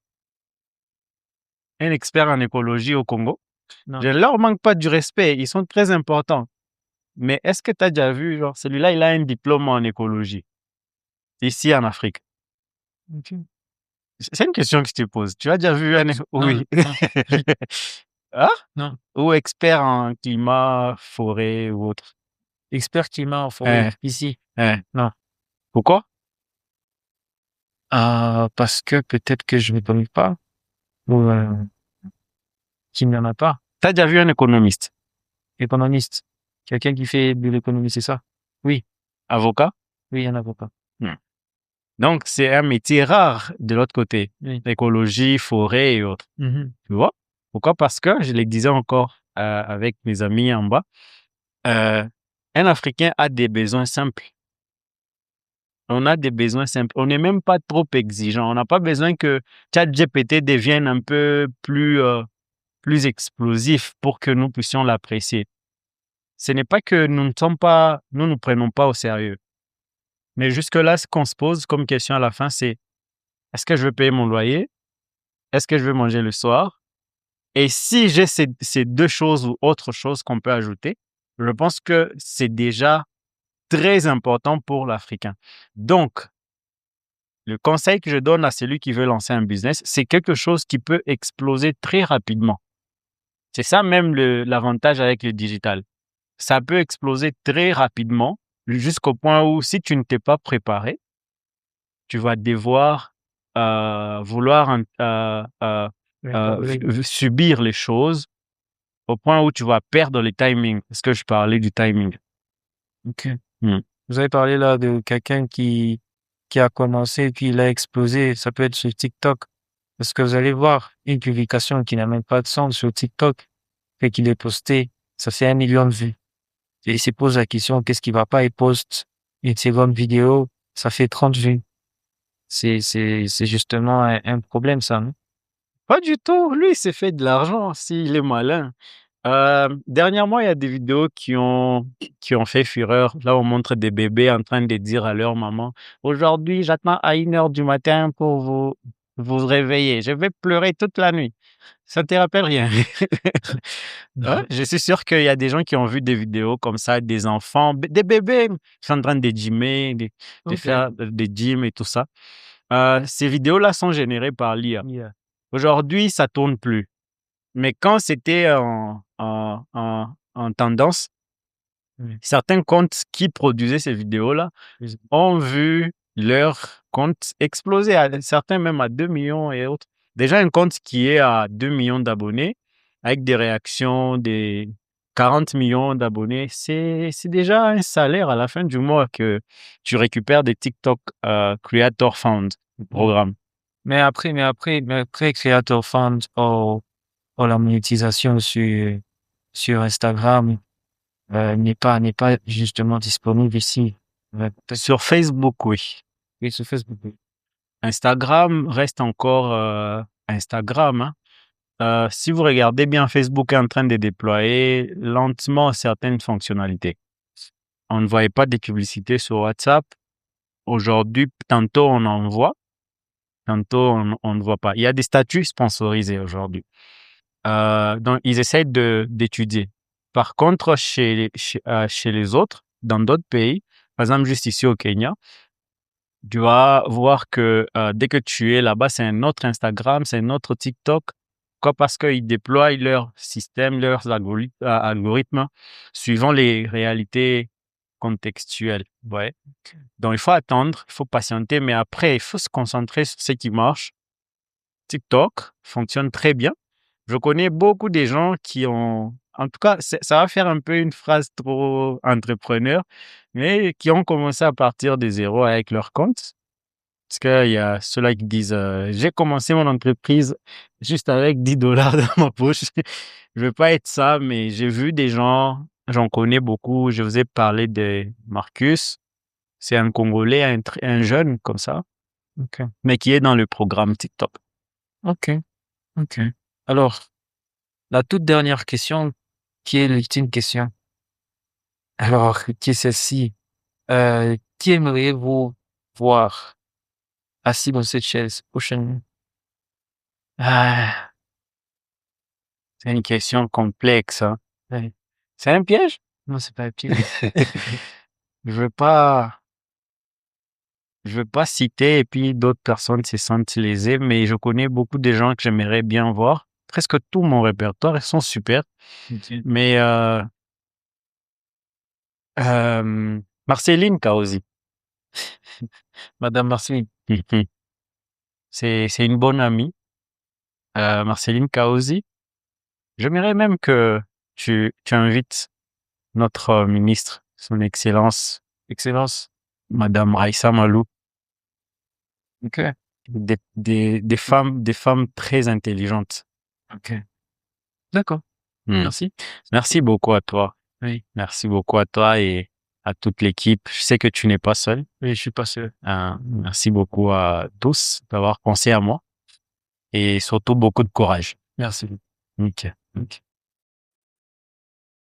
un expert en écologie au Congo? Non. Je ne leur manque pas du respect, ils sont très importants. Mais est-ce que tu as déjà vu, genre, celui-là, il a un diplôme en écologie, ici en Afrique? Ok. C'est une question que je te pose. Tu as déjà vu un... Non, Oui. non, Hein? non. Ou expert en climat, forêt ou autre? Expert climat en forêt, ici. Non. Pourquoi? Parce que peut-être que je ne connais pas ou qu'il n'y en a pas. Tu as déjà vu un économiste? Économiste. Quelqu'un qui fait de l'économie, c'est ça? Oui. Avocat? Oui, un avocat. Donc, c'est un métier rare de l'autre côté. Oui. Écologie, forêt et autres. Mhm. Tu vois? Pourquoi? Parce que, je le disais encore avec mes amis en bas, un Africain a des besoins simples. On a des besoins simples. On n'est même pas trop exigeant. On n'a pas besoin que ChatGPT devienne un peu plus explosif pour que nous puissions l'apprécier. Ce n'est pas que nous ne prenons pas au sérieux. Mais jusque-là, ce qu'on se pose comme question à la fin, c'est est-ce que je veux payer mon loyer? Est-ce que je veux manger le soir? Et si j'ai ces deux choses ou autre chose qu'on peut ajouter, je pense que c'est déjà très important pour l'Africain. Donc, le conseil que je donne à celui qui veut lancer un business, c'est quelque chose qui peut exploser très rapidement. C'est ça même l'avantage avec le digital. Ça peut exploser très rapidement jusqu'au point où si tu ne t'es pas préparé, tu vas devoir vouloir subir les choses au point où tu vas perdre le timing. Est-ce que je parlais du timing? Ok. Vous avez parlé là de quelqu'un qui a commencé et puis il a explosé. Ça peut être sur TikTok. Parce que vous allez voir une publication qui n'a même pas de sens sur TikTok et qu'il est posté. Ça fait 1 million de vues. Et il se pose la question, qu'est-ce qui va pas? Il poste une seconde vidéo. Ça fait 30 vues. C'est justement un problème, ça, non? Pas du tout. Lui, il s'est fait de l'argent s'il est malin. Dernièrement, il y a des vidéos qui ont fait fureur. Là, on montre des bébés en train de dire à leur maman, aujourd'hui, j'attends à 1h du matin pour vous réveiller. Je vais pleurer toute la nuit. Ça ne te rappelle rien? Ouais, je suis sûr qu'il y a des gens qui ont vu des vidéos comme ça, des enfants, des bébés qui sont en train de gymer, de Ok. faire des gyms et tout ça. Ces vidéos-là sont générées par l'IA. Yeah. Aujourd'hui, ça tourne plus. Mais quand c'était en tendance, Oui. certains comptes qui produisaient ces vidéos-là Oui. ont vu leur compte exploser, certains même à 2 millions et autres. Déjà, un compte qui est à 2 millions d'abonnés, avec des réactions des 40 millions d'abonnés, c'est déjà un salaire à la fin du mois que tu récupères des TikTok Creator Fund programme. Mais après, Creator Fund ou la monétisation sur Instagram, n'est pas justement disponible ici. Sur Facebook, oui. Oui, sur Facebook. Oui. Instagram reste encore Instagram, hein. Si vous regardez bien, Facebook est en train de déployer lentement certaines fonctionnalités. On ne voyait pas de publicité sur WhatsApp. Aujourd'hui, tantôt on en voit. Tantôt, on ne voit pas. Il y a des statuts sponsorisés aujourd'hui. Donc, ils essayent d'étudier. Par contre, chez les autres, dans d'autres pays, par exemple, juste ici au Kenya, tu vas voir que dès que tu es là-bas, c'est un autre Instagram, c'est un autre TikTok. Quoi, parce qu'ils déploient leur système, leurs algorithmes suivant les réalités contextuelles. Ouais. Donc, il faut attendre, il faut patienter, mais après, il faut se concentrer sur ce qui marche. TikTok fonctionne très bien. Je connais beaucoup de gens qui ont, en tout cas, ça va faire un peu une phrase trop entrepreneur, mais qui ont commencé à partir de zéro avec leur compte. Parce qu'il y a ceux-là qui disent, j'ai commencé mon entreprise juste avec $10 dans ma poche. Je veux pas être ça, mais j'ai vu des gens, j'en connais beaucoup. Je vous ai parlé de Marcus. C'est un Congolais, un jeune comme ça, OK. mais qui est dans le programme TikTok. OK. OK. Alors, la toute dernière question, qui est l'ultime question. Alors, qui est celle-ci. Qui aimeriez-vous voir assis dans cette chaise prochainement? Ah, c'est une question complexe, hein. Ouais. C'est un piège? Non, c'est pas un piège. Je veux pas, je veux pas citer et puis d'autres personnes se sentent lésées, mais je connais beaucoup de gens que j'aimerais bien voir. Presque tout mon répertoire, ils sont super. OK. Mais Marceline Kaosi, Madame Marceline. c'est une bonne amie. Marceline Kaosi. J'aimerais même que tu invites notre ministre, son Excellence, Madame Raissa Malou, OK. des femmes très intelligentes. OK. D'accord. Hmm. Merci. Merci beaucoup à toi. Oui. Merci beaucoup à toi et à toute l'équipe. Je sais que tu n'es pas seul. Oui, je suis pas seul. Merci beaucoup à tous d'avoir pensé à moi et surtout beaucoup de courage. Merci. Ok. OK.